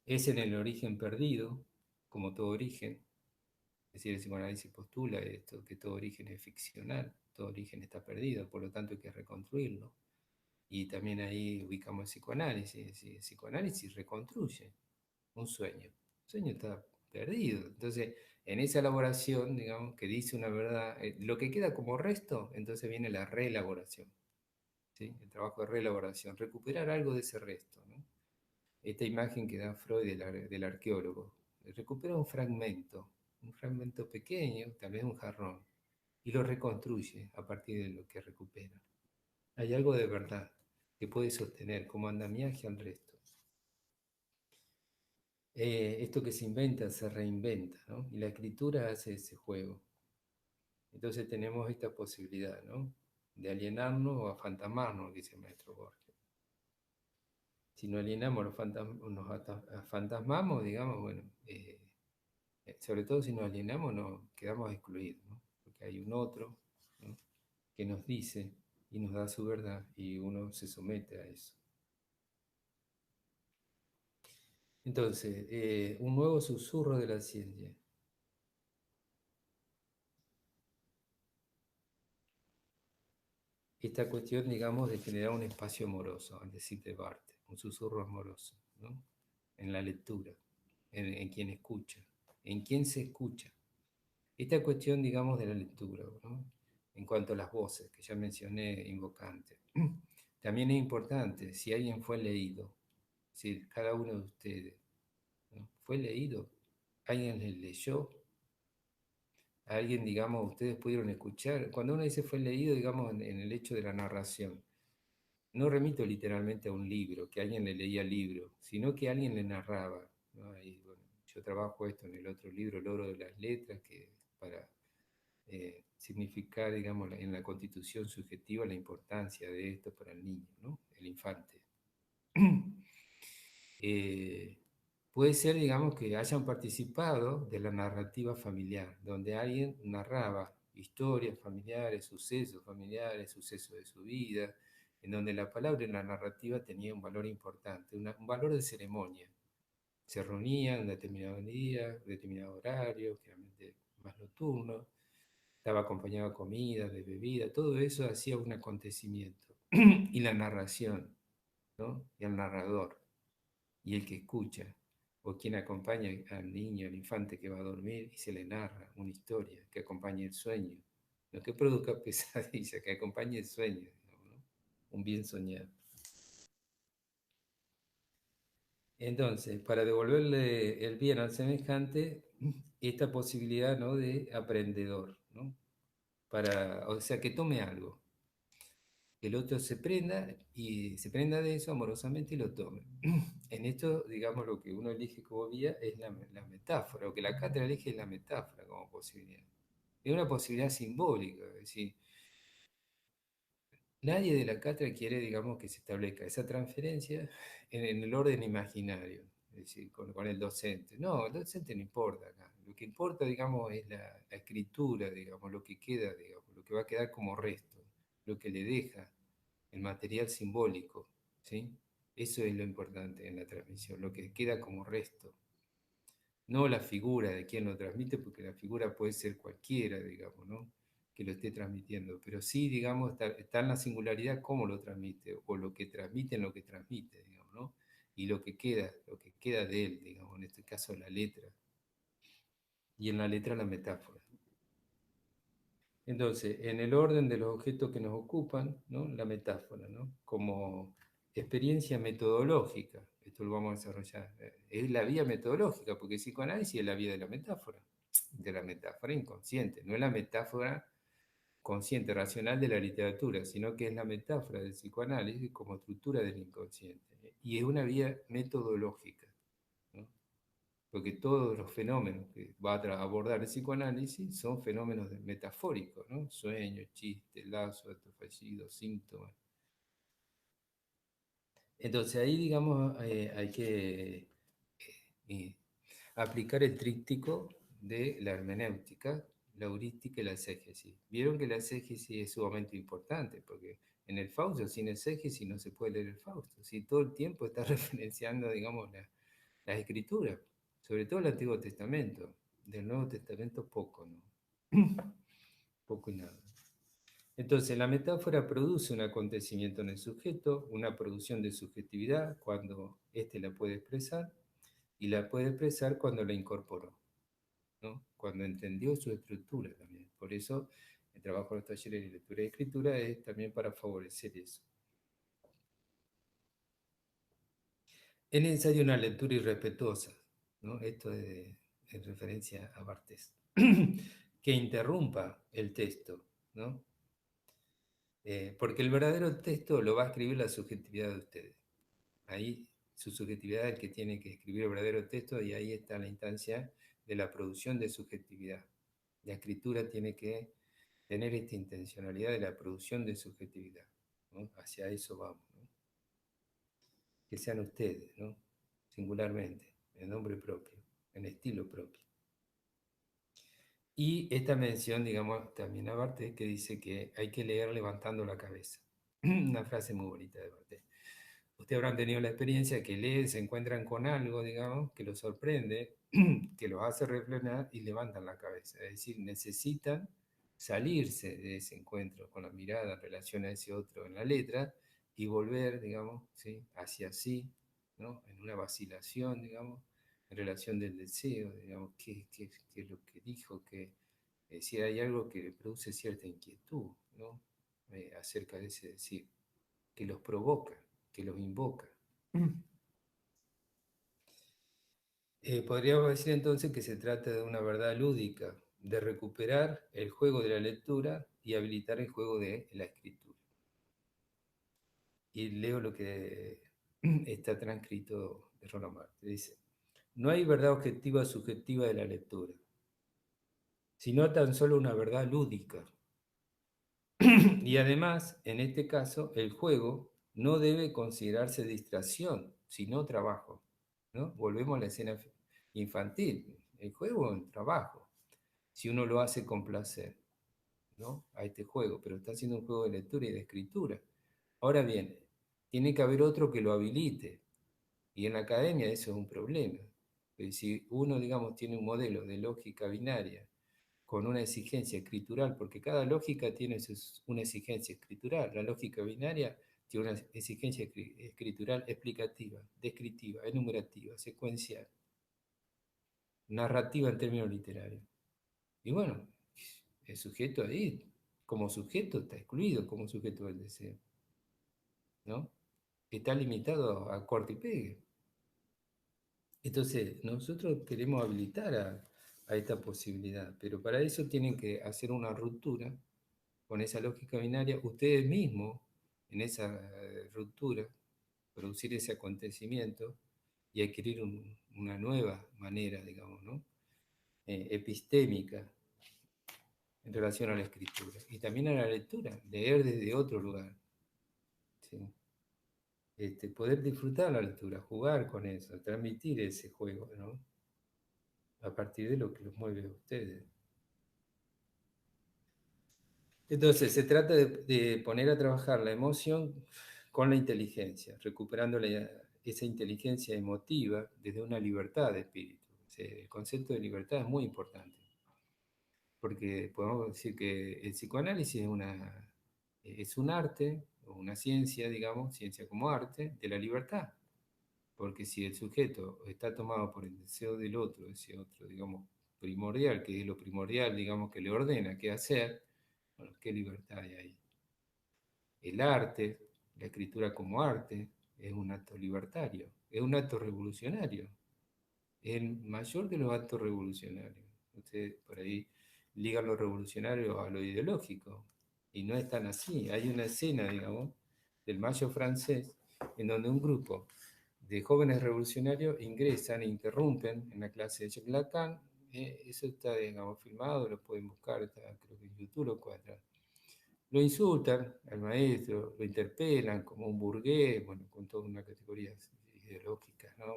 es en el origen perdido, como todo origen. Es decir, el psicoanálisis postula esto, que todo origen es ficcional, todo origen está perdido, por lo tanto hay que reconstruirlo. Y también ahí ubicamos el psicoanálisis. El psicoanálisis reconstruye un sueño. El sueño está perdido. Entonces, en esa elaboración, digamos, que dice una verdad, lo que queda como resto, entonces viene la reelaboración. ¿Sí? El trabajo de reelaboración, recuperar algo de ese resto, ¿no? Esta imagen que da Freud del arqueólogo, recupera un fragmento pequeño, tal vez un jarrón, y lo reconstruye a partir de lo que recupera. Hay algo de verdad que puede sostener como andamiaje al resto. Esto que se inventa se reinventa, ¿no? Y la escritura hace ese juego. Entonces tenemos esta posibilidad, ¿no? De alienarnos o afantasmarnos, dice el maestro Borges. Si nos alienamos, nos fantasmamos, digamos, bueno, sobre todo si nos alienamos, nos quedamos excluidos, ¿no? Porque hay un otro, ¿no? Que nos dice y nos da su verdad y uno se somete a eso. Entonces, un nuevo susurro de la ciencia. Esta cuestión, digamos, de generar un espacio amoroso, al decir de Barthes, un susurro amoroso, ¿no? En la lectura, en quien escucha, en quien se escucha. Esta cuestión, digamos, de la lectura, ¿no? En cuanto a las voces, que ya mencioné, invocante. También es importante, si alguien fue leído, si cada uno de ustedes, ¿no? Fue leído, alguien les leyó, alguien, digamos, ustedes pudieron escuchar. Cuando uno dice fue leído, digamos, en el hecho de la narración, no remito literalmente a un libro, que alguien le leía el libro, sino que alguien le narraba, ¿no? Y, bueno, yo trabajo esto en el otro libro, El oro de las letras, que para significar, digamos, en la constitución subjetiva la importancia de esto para el niño, ¿no? El infante. Eh, puede ser, digamos, que hayan participado de la narrativa familiar, donde alguien narraba historias familiares, sucesos de su vida, en donde la palabra en la narrativa tenía un valor importante, un valor de ceremonia. Se reunían en determinado día, determinado horario, generalmente más nocturno, estaba acompañado de comida, de bebida, todo eso hacía un acontecimiento. Y la narración, ¿no? Y el narrador, y el que escucha, o quien acompaña al niño, al infante que va a dormir y se le narra una historia que acompañe el sueño, no que produzca pesadilla, que acompañe el sueño, digamos, ¿no? Un bien soñado. Entonces, para devolverle el bien al semejante, esta posibilidad, ¿no? De aprendedor, ¿no? O sea, que tome algo, que el otro se prenda y se prenda de eso amorosamente y lo tome. En esto, digamos, lo que uno elige como vía es la metáfora, o que la cátedra elige es la metáfora como posibilidad. Es una posibilidad simbólica, es decir, nadie de la cátedra quiere, digamos, que se establezca esa transferencia en el orden imaginario, es decir, con el docente. No, el docente no importa acá. Lo que importa, digamos, es la escritura, digamos, lo que queda, digamos, lo que va a quedar como resto, lo que le deja el material simbólico, ¿sí? Eso es lo importante en la transmisión, lo que queda como resto. No la figura de quien lo transmite, porque la figura puede ser cualquiera, digamos, ¿no? Que lo esté transmitiendo, pero sí, digamos, está en la singularidad cómo lo transmite, o lo que transmite en lo que transmite, digamos, ¿no? Y lo que queda de él, digamos, en este caso la letra, y en la letra la metáfora. Entonces, en el orden de los objetos que nos ocupan, ¿no? La metáfora, ¿no? Como experiencia metodológica, esto lo vamos a desarrollar, es la vía metodológica, porque el psicoanálisis es la vía de la metáfora inconsciente, no es la metáfora consciente, racional de la literatura, sino que es la metáfora del psicoanálisis como estructura del inconsciente, y es una vía metodológica, ¿no? Porque todos los fenómenos que va a abordar el psicoanálisis son fenómenos metafóricos, ¿no? Sueños, chistes, lazos, actos fallidos, síntomas. Entonces ahí, digamos, hay que eh, aplicar el tríptico de la hermenéutica, la heurística y la exégesis. Vieron que la exégesis es sumamente importante, porque en el Fausto, sin exégesis no se puede leer el Fausto. Si todo el tiempo está referenciando, digamos, las escrituras, sobre todo el Antiguo Testamento. Del Nuevo Testamento poco, ¿no? Poco y nada. Entonces, la metáfora produce un acontecimiento en el sujeto, una producción de subjetividad cuando éste la puede expresar, y la puede expresar cuando la incorporó, ¿no? Cuando entendió su estructura también. Por eso, el trabajo de los talleres de lectura y escritura es también para favorecer eso. Es necesaria una lectura irrespetuosa, ¿no? Esto es en referencia a Barthes, que interrumpa el texto, ¿no? Porque el verdadero texto lo va a escribir la subjetividad de ustedes. Ahí su subjetividad es el que tiene que escribir el verdadero texto, y ahí está la instancia de la producción de subjetividad. La escritura tiene que tener esta intencionalidad de la producción de subjetividad, ¿no? Hacia eso vamos, ¿no? Que sean ustedes, ¿no? Singularmente, en nombre propio, en estilo propio. Y esta mención, digamos, también a Barthes, que dice que hay que leer levantando la cabeza. Una frase muy bonita de Barthes. Ustedes habrán tenido la experiencia que leen, se encuentran con algo, digamos, que los sorprende, que los hace reflexionar y levantan la cabeza. Es decir, necesitan salirse de ese encuentro con la mirada en relación a ese otro en la letra y volver, digamos, ¿sí? Hacia sí, ¿no? En una vacilación, digamos, en relación del deseo, digamos, qué es lo que dijo, que es decir, hay algo que le produce cierta inquietud, ¿no? Acerca de ese decir, que los provoca, que los invoca. Podríamos decir entonces que se trata de una verdad lúdica, de recuperar el juego de la lectura y habilitar el juego de la escritura. Y leo lo que está transcrito de Roland Barthes. Dice, no hay verdad objetiva o subjetiva de la lectura, sino tan solo una verdad lúdica. Y además, en este caso, el juego no debe considerarse distracción, sino trabajo, ¿no? Volvemos a la escena infantil. El juego es un trabajo, si uno lo hace con placer, ¿no? A este juego, pero está haciendo un juego de lectura y de escritura. Ahora bien, tiene que haber otro que lo habilite, y en la academia eso es un problema. Si uno, digamos, tiene un modelo de lógica binaria con una exigencia escritural, porque cada lógica tiene una exigencia escritural. La lógica binaria tiene una exigencia escritural explicativa, descriptiva, enumerativa, secuencial, narrativa en términos literarios. Y bueno, el sujeto ahí, como sujeto, está excluido como sujeto del deseo, ¿no? Está limitado a corte y pegue. Entonces, nosotros queremos habilitar a esta posibilidad, pero para eso tienen que hacer una ruptura con esa lógica binaria, ustedes mismos, en esa ruptura, producir ese acontecimiento y adquirir una nueva manera, digamos, ¿no? Epistémica en relación a la escritura y también a la lectura, leer desde otro lugar, ¿sí? Poder disfrutar la lectura, jugar con eso, transmitir ese juego, ¿no? A partir de lo que los mueve a ustedes. Entonces, se trata de poner a trabajar la emoción con la inteligencia, recuperando esa inteligencia emotiva desde una libertad de espíritu. O sea, el concepto de libertad es muy importante, porque podemos decir que el psicoanálisis es un arte, o una ciencia, digamos, ciencia como arte, de la libertad. Porque si el sujeto está tomado por el deseo del otro, ese otro, digamos, primordial, que es lo primordial, digamos, que le ordena qué hacer, bueno, ¿qué libertad hay ahí? El arte, la escritura como arte, es un acto libertario, es un acto revolucionario, es el mayor de los actos revolucionarios. Ustedes por ahí ligan lo revolucionario a lo ideológico, y no es tan así. Hay una escena, digamos, del Mayo francés, en donde un grupo de jóvenes revolucionarios ingresan e interrumpen en la clase de Jacques Lacan. Eso está, digamos, filmado, lo pueden buscar, está, creo que en YouTube lo encuentran. Lo insultan al maestro, lo interpelan como un burgués, bueno, con toda una categoría ideológica, ¿no?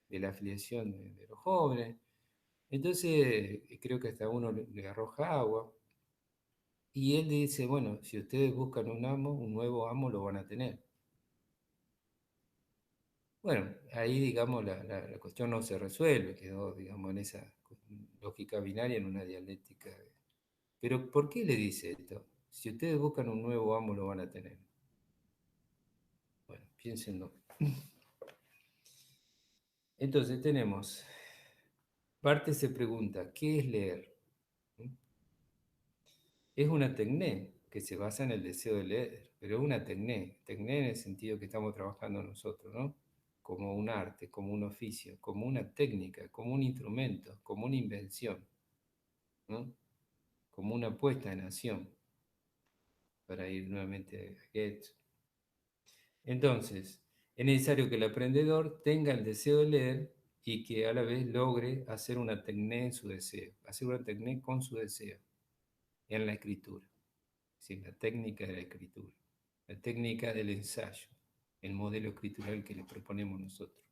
De la afiliación de los jóvenes. Entonces, creo que hasta uno le arroja agua. Y él dice, bueno, si ustedes buscan un amo, un nuevo amo lo van a tener. Bueno, ahí, digamos, la cuestión no se resuelve, quedó, digamos, en esa lógica binaria, en una dialéctica. Pero, ¿por qué le dice esto? Si ustedes buscan un nuevo amo, lo van a tener. Bueno, piénsenlo. Entonces tenemos, parte se pregunta, ¿qué es leer? ¿Mm? Es una tecné que se basa en el deseo de leer, pero es una tecné en el sentido que estamos trabajando nosotros, ¿no? Como un arte, como un oficio, como una técnica, como un instrumento, como una invención, ¿no? Como una puesta en acción, para ir nuevamente a Goethe. Entonces, es necesario que el aprendedor tenga el deseo de leer y que a la vez logre hacer una tecné en su deseo, hacer una tecné con su deseo en la escritura, es decir, la técnica de la escritura, la técnica del ensayo, el modelo escritural que le proponemos nosotros.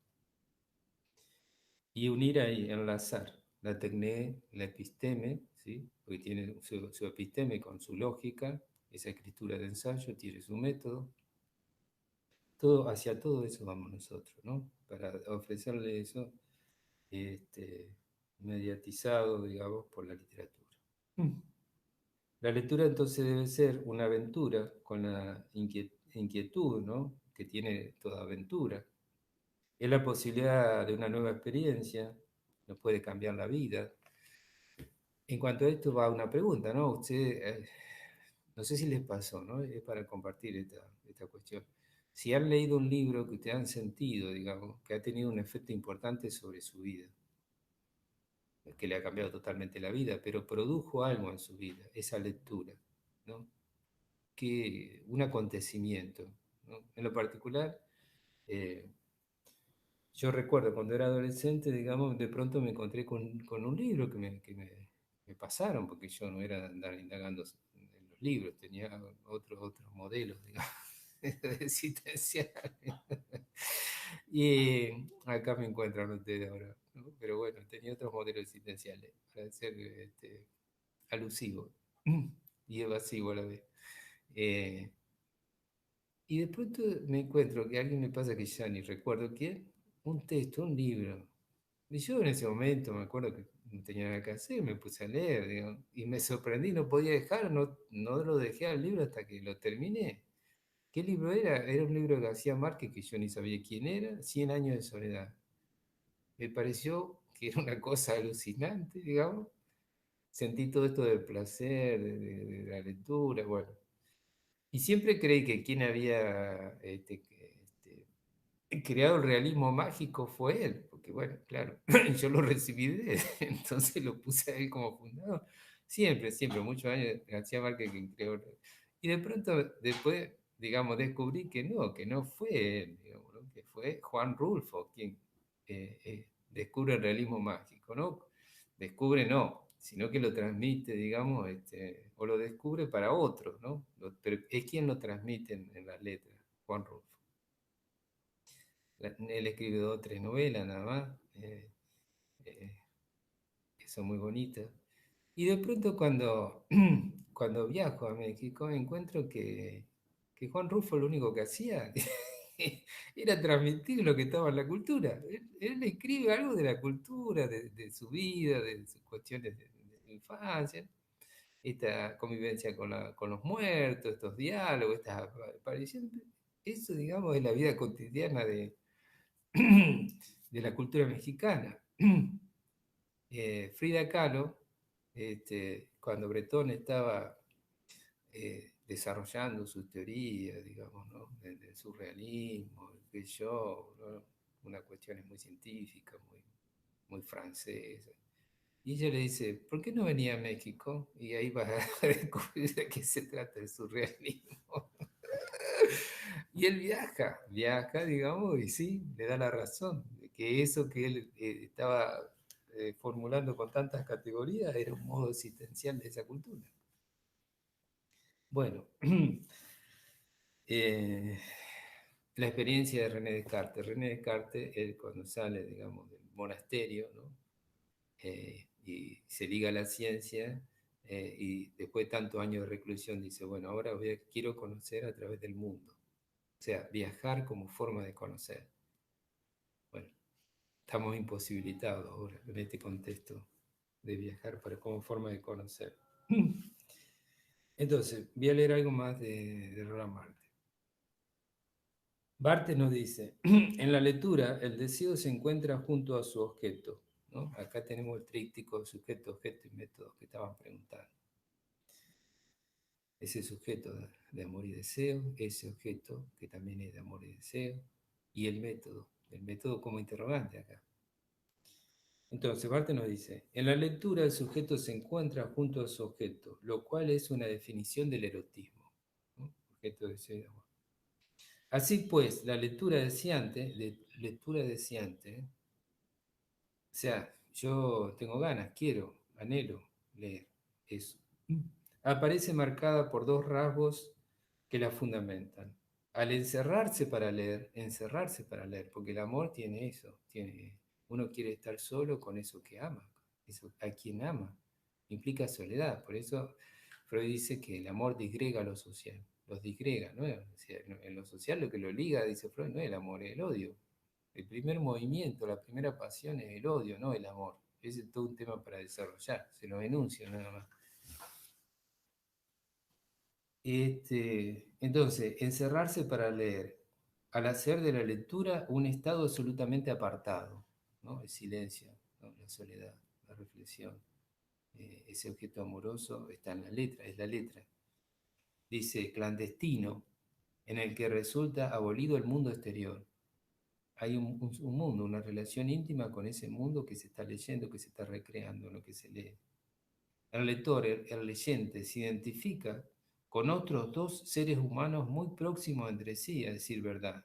Y unir ahí, enlazar la tecné, la episteme, ¿sí? Porque tiene su episteme con su lógica, esa escritura de ensayo tiene su método, hacia todo eso vamos nosotros, ¿no? Para ofrecerle eso mediatizado, digamos, por la literatura. Mm. La lectura entonces debe ser una aventura con la inquietud, ¿no? Que tiene toda aventura. Es la posibilidad de una nueva experiencia, nos puede cambiar la vida. En cuanto a esto va una pregunta, ¿no? Usted, no sé si les pasó, ¿no? Es para compartir esta cuestión. Si han leído un libro que ustedes han sentido, digamos, que ha tenido un efecto importante sobre su vida, que le ha cambiado totalmente la vida, pero produjo algo en su vida, esa lectura, ¿no? Que un acontecimiento, ¿no? En lo particular, eh, yo recuerdo cuando era adolescente, digamos, de pronto me encontré con un libro me pasaron, porque yo no era de andar indagando en los libros, tenía otros modelos, digamos, existenciales. Y acá me encuentran ustedes ahora, ¿no? Pero bueno, tenía otros modelos existenciales, para ser alusivo y evasivo a la vez. Eh, y de pronto me encuentro que alguien me pasa que ya ni recuerdo quién, un texto, un libro. Y yo en ese momento me acuerdo que no tenía nada que hacer, me puse a leer, digamos, y me sorprendí, no podía dejar, no lo dejé al libro hasta que lo terminé. ¿Qué libro era? Era un libro de García Márquez que yo ni sabía quién era, Cien años de soledad. Me pareció que era una cosa alucinante, digamos. Sentí todo esto del placer, de la lectura, bueno. Y siempre creí que quien había creado el realismo mágico fue él, porque bueno, claro, yo lo recibí de él, entonces lo puse a él como fundador. Siempre, muchos años, García Márquez quien creó. Y de pronto, después, digamos, descubrí que no fue él, digamos, ¿no? Que fue Juan Rulfo quien descubre el realismo mágico, ¿no? Descubre no, sino que lo transmite, digamos, o lo descubre para otros, ¿no? Pero es quien lo transmite en las letras, Juan Rulfo. Él escribe dos o tres novelas nada más, eh, que son muy bonitas. Y de pronto cuando viajo a México encuentro que Juan Rulfo lo único que hacía era transmitir lo que estaba en la cultura. Él escribe algo de la cultura, de su vida, de sus cuestiones de su infancia, esta convivencia con los muertos, estos diálogos, estas apariciones. Eso, digamos, es la vida cotidiana de la cultura mexicana. Frida Kahlo, cuando Breton estaba desarrollando sus teorías, digamos, ¿no? Del surrealismo, que yo, ¿no? Una cuestión muy científica, muy francesa. Y ella le dice, ¿por qué no venía a México? Y ahí vas a descubrir de qué se trata el surrealismo. Y él viaja, digamos, y sí, le da la razón, de que eso que él estaba formulando con tantas categorías era un modo existencial de esa cultura. Bueno, eh, la experiencia de René Descartes. René Descartes, él cuando sale, digamos, del monasterio, ¿no? Y se liga a la ciencia, y después de tantos años de reclusión dice, bueno, ahora quiero conocer a través del mundo. O sea, viajar como forma de conocer. Bueno, estamos imposibilitados ahora en este contexto de viajar como forma de conocer. Entonces, voy a leer algo más de Roland Barthes. Barthes nos dice, en la lectura el deseo se encuentra junto a su objeto, ¿no? Acá tenemos el tríptico sujeto, objeto y método que estaban preguntando. Ese sujeto de amor y deseo, ese objeto que también es de amor y deseo, y el método como interrogante acá. Entonces, Barthes nos dice, en la lectura el sujeto se encuentra junto a su objeto, lo cual es una definición del erotismo, ¿no? Objeto, deseo y amor. Así pues, la lectura deseante, o sea, yo tengo ganas, quiero, anhelo leer eso, aparece marcada por dos rasgos que la fundamentan. Al encerrarse para leer, porque el amor tiene eso, uno quiere estar solo con eso que ama, eso, a quien ama, implica soledad, por eso Freud dice que el amor disgrega lo social, los disgrega, ¿no? O sea, en lo social lo que lo liga, dice Freud, no es el amor, es el odio. El primer movimiento, la primera pasión es el odio, no el amor. Ese es todo un tema para desarrollar, se lo denuncio nada más. Entonces, encerrarse para leer, al hacer de la lectura un estado absolutamente apartado, ¿no? El silencio, ¿no? La soledad, la reflexión. Ese objeto amoroso está en la letra, es la letra. Dice clandestino, en el que resulta abolido el mundo exterior. Hay un mundo, una relación íntima con ese mundo que se está leyendo, que se está recreando, lo que se lee. El lector, el leyente, se identifica con otros dos seres humanos muy próximos entre sí, a decir verdad,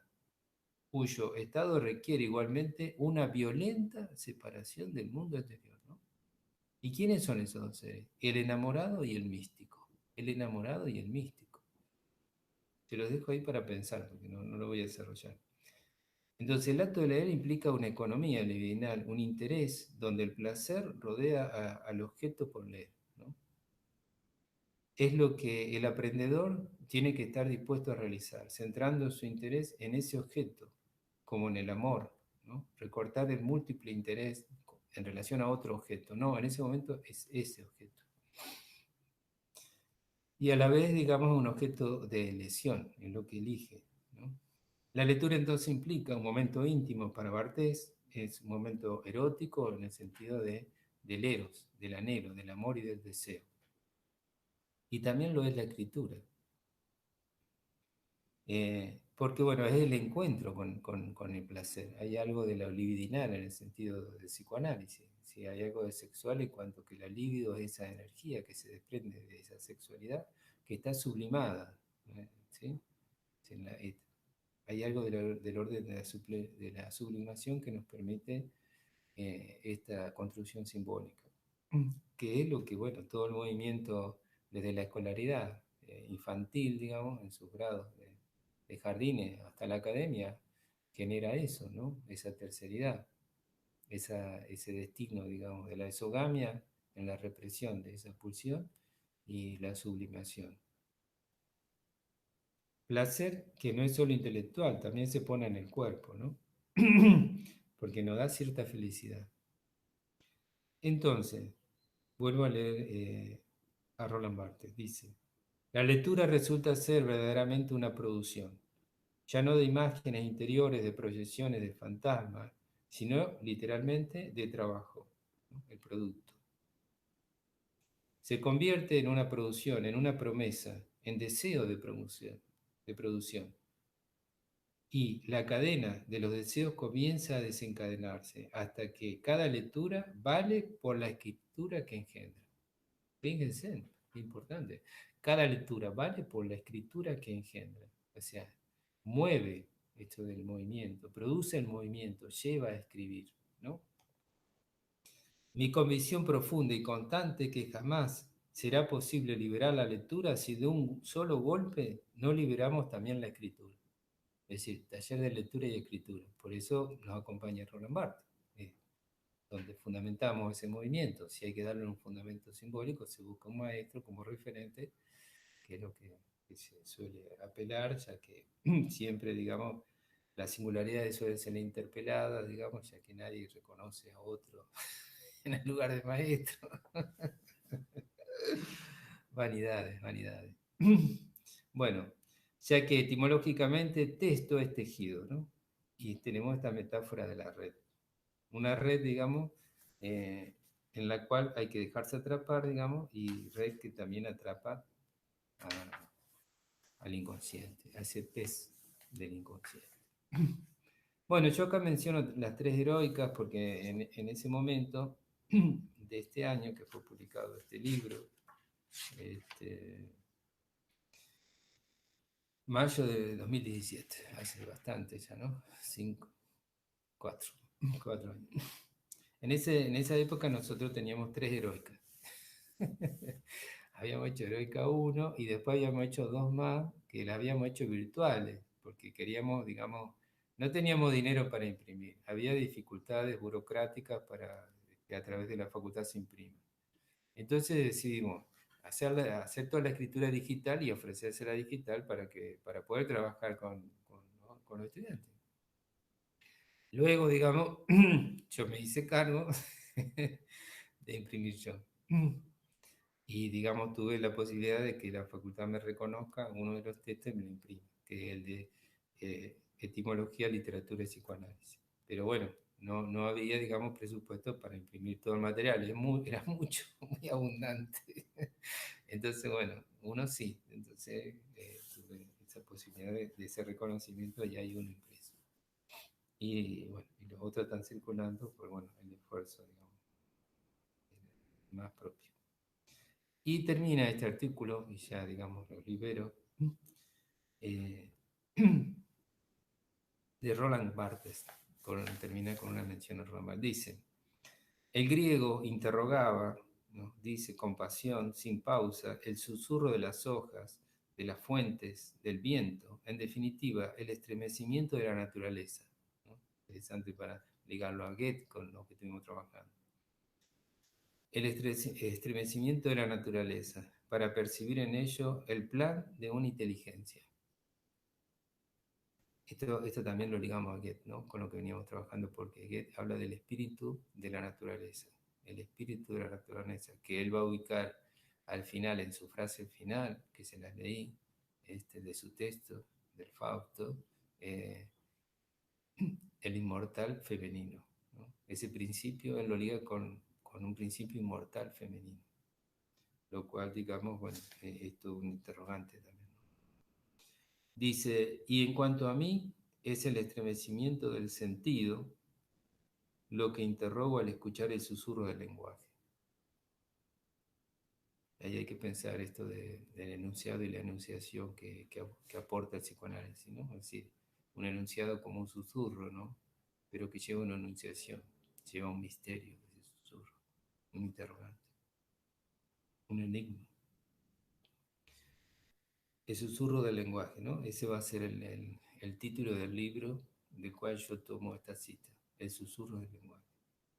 cuyo estado requiere igualmente una violenta separación del mundo exterior, ¿no? ¿Y quiénes son esos dos seres? El enamorado y el místico. El enamorado y el místico. Te los dejo ahí para pensar, porque no lo voy a desarrollar. Entonces, el acto de leer implica una economía libidinal, un interés donde el placer rodea al objeto por leer, ¿no? Es lo que el aprendedor tiene que estar dispuesto a realizar, centrando su interés en ese objeto, como en el amor, ¿no? Recortar el múltiple interés en relación a otro objeto. No, en ese momento es ese objeto. Y a la vez, digamos, un objeto de elección, en lo que elige, ¿no? La lectura entonces implica un momento íntimo para Bartés, es un momento erótico en el sentido del eros, del anhelo, del amor y del deseo. Y también lo es la escritura. Porque bueno, es el encuentro con el placer. Hay algo de lo libidinal en el sentido del psicoanálisis. ¿Sí? Hay algo de sexual en cuanto que la libido es esa energía que se desprende de esa sexualidad que está sublimada. ¿Sí? Hay algo del orden de la sublimación que nos permite esta construcción simbólica, que es lo que, bueno, todo el movimiento desde la escolaridad infantil, digamos, en sus grados de jardines hasta la academia, genera eso, ¿no? Esa terceridad, ese destino, digamos, de la exogamia en la represión de esa pulsión y la sublimación. Placer que no es solo intelectual, también se pone en el cuerpo, ¿no? Porque nos da cierta felicidad. Entonces, vuelvo a leer a Roland Barthes, dice, la lectura resulta ser verdaderamente una producción, ya no de imágenes interiores, de proyecciones, de fantasmas, sino literalmente de trabajo, ¿no? El producto. Se convierte en una producción, en una promesa, en deseo de producción, de producción. Y la cadena de los deseos comienza a desencadenarse hasta que cada lectura vale por la escritura que engendra. Fíjense, importante. Cada lectura vale por la escritura que engendra. O sea, mueve esto del movimiento, produce el movimiento, lleva a escribir, ¿no? Mi convicción profunda y constante que jamás será posible liberar la lectura si de un solo golpe no liberamos también la escritura. Es decir, taller de lectura y escritura. Por eso nos acompaña Roland Barthes, donde fundamentamos ese movimiento. Si hay que darle un fundamento simbólico, se busca un maestro como referente, que es lo que se suele apelar, ya que siempre, digamos, las singularidades suelen ser interpeladas, digamos, ya que nadie reconoce a otro en el lugar de maestro. Vanidades, vanidades. Bueno, ya que etimológicamente texto es tejido, ¿no? Y tenemos esta metáfora de la red. Una red, digamos, en la cual hay que dejarse atrapar, digamos, y red que también atrapa al inconsciente, a ese pez del inconsciente. Bueno, yo acá menciono las tres heroicas porque en ese momento de este año que fue publicado este libro, mayo de 2017, hace bastante ya, ¿no? 4 años. En esa época nosotros teníamos tres heroicas. Habíamos hecho Heroica 1 y después habíamos hecho dos más que las habíamos hecho virtuales, porque queríamos, digamos, no teníamos dinero para imprimir. Había dificultades burocráticas para que a través de la facultad se imprima. Entonces decidimos hacer toda la escritura digital y ofrecérsela digital para poder trabajar ¿no? con los estudiantes. Luego, digamos, yo me hice cargo de imprimir yo. Y, digamos, tuve la posibilidad de que la facultad me reconozca uno de los textos y me lo imprima, que es el de etimología, literatura y psicoanálisis. Pero bueno, no había, digamos, presupuesto para imprimir todo el material, era mucho, muy abundante. Entonces, bueno, uno sí, entonces tuve esa posibilidad de ese reconocimiento, ya hay uno impreso. Y bueno, y los otros están circulando por, bueno, el esfuerzo, digamos, más propio. Y termina este artículo, y ya, digamos, lo libero, eh, de Roland Barthes, termina con una mención a Roland Barthes. Dice, el griego interrogaba, ¿no? Dice, con pasión, sin pausa, el susurro de las hojas, de las fuentes, del viento, en definitiva, el estremecimiento de la naturaleza, ¿no? Interesante para ligarlo a Goethe con lo que estuvimos trabajando. El estremecimiento de la naturaleza, para percibir en ello el plan de una inteligencia. Esto también lo ligamos a Goethe, ¿no? Con lo que veníamos trabajando, porque Goethe habla del espíritu de la naturaleza, el espíritu de la naturaleza, que él va a ubicar al final, en su frase final, que se las leí, de su texto, del Fausto, eh, el inmortal femenino, ¿no? Ese principio él lo liga con un principio inmortal femenino, lo cual, digamos, bueno, es todo un interrogante también, ¿no? Dice, y en cuanto a mí, es el estremecimiento del sentido lo que interrogo al escuchar el susurro del lenguaje. Ahí hay que pensar esto del enunciado y la enunciación que aporta el psicoanálisis, ¿no? Es decir, un enunciado como un susurro, ¿no? Pero que lleva una enunciación, lleva un misterio ese susurro, un interrogante, un enigma. El susurro del lenguaje, ¿no? Ese va a ser el título del libro del cual yo tomo esta cita, El susurro del lenguaje.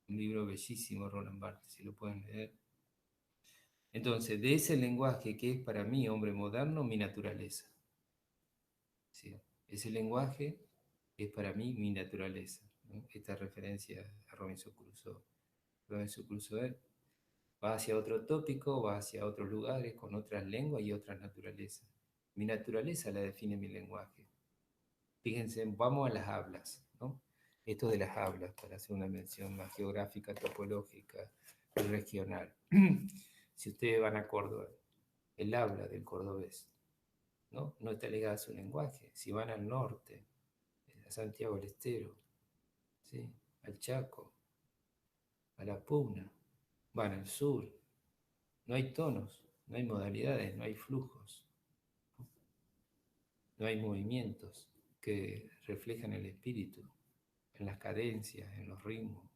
Un libro bellísimo, Roland Barthes, si lo pueden leer. Entonces, de ese lenguaje que es para mí, hombre moderno, mi naturaleza. ¿Sí? Ese lenguaje es para mí mi naturaleza, ¿no? Esta referencia a Robinson Crusoe. Robinson Crusoe va hacia otro tópico, va hacia otros lugares, con otras lenguas y otras naturalezas. Mi naturaleza la define mi lenguaje. Fíjense, vamos a las hablas, ¿no? Esto de las hablas, para hacer una mención más geográfica, topológica y regional. Si ustedes van a Córdoba, el habla del cordobés, ¿no? No está ligada a su lenguaje. Si van al norte, a Santiago del Estero, ¿sí? Al Chaco, a la Puna, van al sur, no hay tonos, no hay modalidades, no hay flujos, no hay movimientos que reflejan el espíritu en las cadencias, en los ritmos,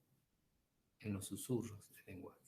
en los susurros del lenguaje.